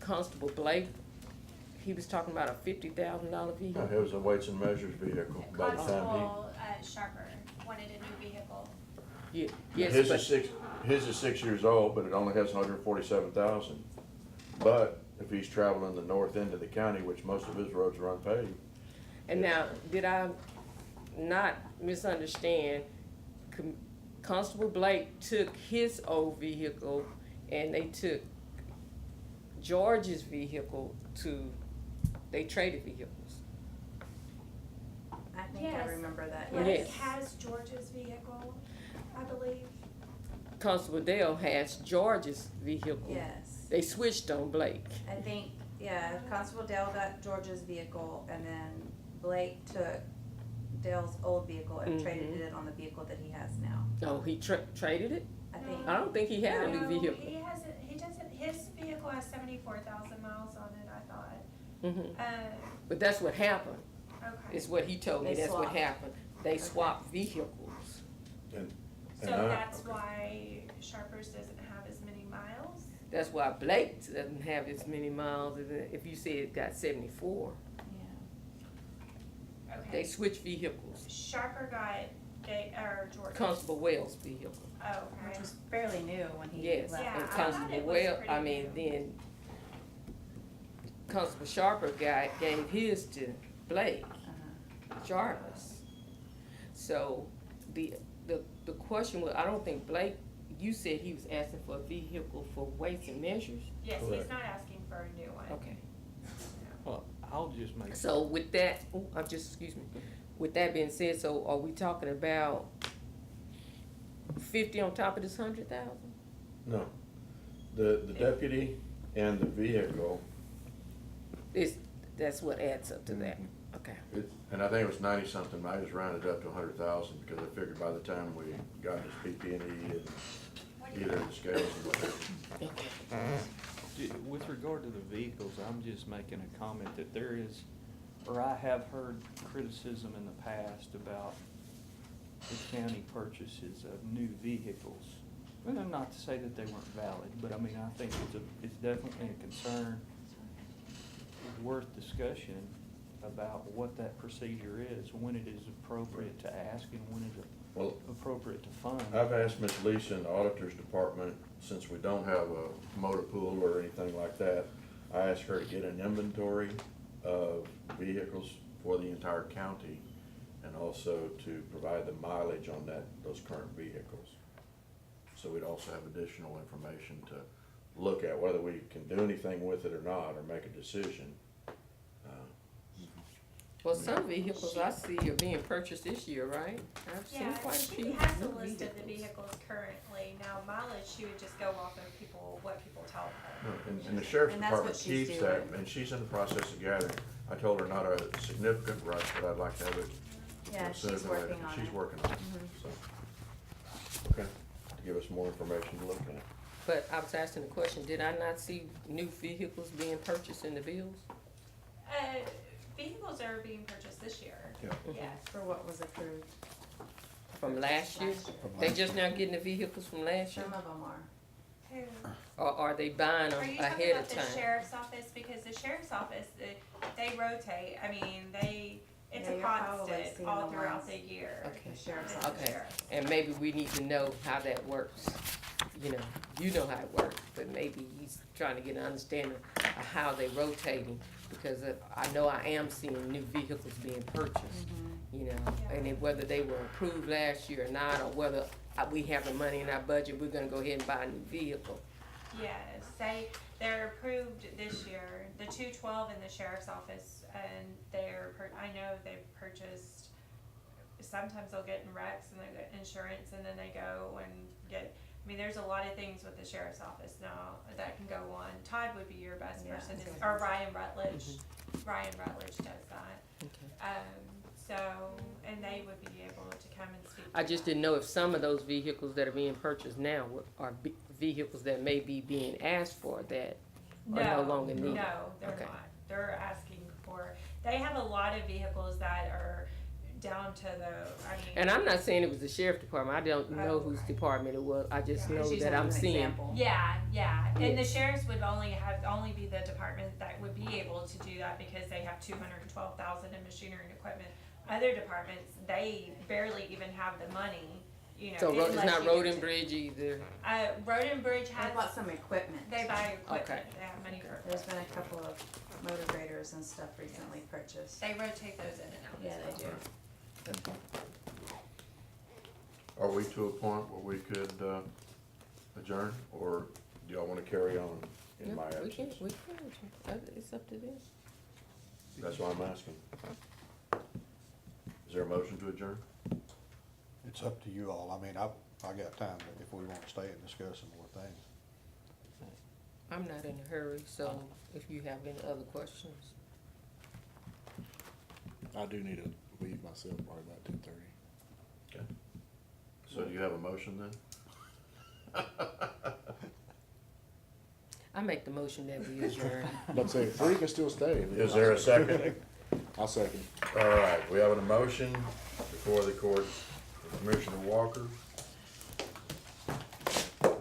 Constable Blake? He was talking about a $50,000 vehicle. It was a weights and measures vehicle by the time Constable Sharper wanted a new vehicle. Yeah, he. yes, His but, is 6 years old, but it only has 147,000. But if he's traveling the north end of the county, which most of his roads are unpaved, and now, did I not misunderstand? Constable Blake took his old vehicle and they took George's vehicle they traded vehicles. I think Yes, remember that, Yes. Blake yes. has George's vehicle, I believe. Constable Dale has George's vehicle. Yes. They switched on Blake. I think, yeah, Constable Dale got George's vehicle, and then Blake took Dale's old vehicle and traded it on the vehicle that he has now. Oh, he traded it? I think, I don't think he had a new No, vehicle. he hasn't, he doesn't, his vehicle has 74,000 miles on it, I thought. Mhm. But that's what happened. Okay. Is what he told me, They that's what swapped. happened. They swapped vehicles. And So I- that's why Sharpers doesn't have as many miles? That's why Blake doesn't have as many miles as if you say it got 74. yeah. They Okay. switched vehicles. Sharper got, George. Constable Wells' vehicle. Oh, Which okay. was fairly new when he Yes, left. Yeah, and I thought Constable it was Wells, pretty I mean, new. then Constable Sharper gave his to Blake Uh-huh. Jarvis. So the question was, I don't think Blake, you said he was asking for a vehicle for weights and measures? Yes, he's Correct. not asking for a new one. Okay. Well, I'll just make. So with that, excuse me, with that being said, so are we talking about 50 on top of this 100,000? No, the deputy and the vehicle, That's what adds up to that, okay. and I think it was 90-something, I just rounded it up to 100,000, because I figured by the time we got this PP&E and either the scales and whatever. Okay. With regard to the vehicles, I'm just making a comment that there is, or I have heard criticism in the past about the county purchases of new vehicles. Well, not to say that they weren't valid, but I mean, I think it's definitely a concern worth discussion about what that procedure is, when it is appropriate to ask and when it is Well, appropriate to fund. I've asked Ms. Lisa in the auditor's department, since we don't have a motor pool or anything like that, I asked her to get an inventory of vehicles for the entire county, and also to provide the mileage on those current vehicles. So we'd also have additional information to look at, whether we can do anything with it or not, or make a decision. Well, some vehicles I see are being purchased this year, right? I've seen Yeah, quite a she few has a new list of the vehicles. vehicles currently. Now mileage, she would just go off of what people tell her. And the sheriff's And that's what department she's keeps that, doing. and she's in the process of gathering. I told her not a significant rush, but I'd like to have it. Yeah, sooner she's than later. working on She's it. working on it, so. Okay, to give us more information to look at. But I was asking the question, did I not see new vehicles being purchased in the bills? Vehicles are being purchased this year. Yeah. Yes. For what was approved. From last year? They just now getting the vehicles from last year? Some of them are. Who? Or are they buying them Are you talking ahead about of the time? sheriff's office? Because the sheriff's office, they rotate. I mean, it's Yeah, a you're probably constant seeing all the throughout ones. the year. Okay. The sheriff's It's the office. Okay, sheriff. and maybe we need to know how that works. You know how it works, but maybe he's trying to get an understanding of how they rotating. Because I know I am seeing new vehicles being purchased, and whether they were approved last year or not, or whether we have the money in our budget, we're gonna go ahead and buy a new vehicle. Yes, they're approved this year, the 212 in the sheriff's office, and I know they've purchased, sometimes they'll get in wrecks and they get insurance, and then they go and get, I mean, there's a lot of things with the sheriff's office now that can go on. Todd would be your best Yeah, person, that's or what Ryan Rutledge. Ryan Rutledge does that. Okay. And they would be able to come and speak to I just that. didn't know if some of those vehicles that are being purchased now are vehicles that may be being asked for that are no longer needed. No, they're Okay. not. They're asking for, they have a lot of vehicles that are down to And I'm not saying it was the sheriff department, I don't know Oh, whose right. department it was, I just Yeah. know She's that an I'm seeing. example. Yeah, and the Yes. sheriffs would only be the department that would be able to do that because they have 212,000 in machinery and equipment. Other departments, they barely even have the money, So it's unless not you road get and to- bridge either, Road and Bridge I bought has, some equipment. they buy equipment, Okay. they have money for There's equipment. been a couple of motor graders and stuff recently purchased. They rotate those in and out. Yeah, as they well. do. Are we to a point where we could adjourn, or do y'all wanna carry on in my we can, absence? it's up to them. That's why I'm asking. Is there a motion to adjourn? It's up to you all. I mean, I got time if we want to stay and discuss some more things. I'm not in a hurry, so if you have any other questions. I do need to leave myself probably about 10:30. Okay. So do you have a motion then? I make the motion that we adjourn. But say, three can still stay. Is there a second? I'll second. All right, we have a motion before the court, Commissioner Walker.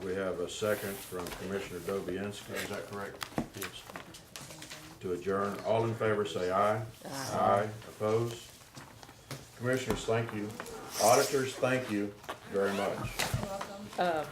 We have a second from Commissioner Dobianski, is that correct? Yes. To adjourn, all in favor say aye. Aye. Opposed? Commissioners, thank you. Auditors, thank you very much. Uh,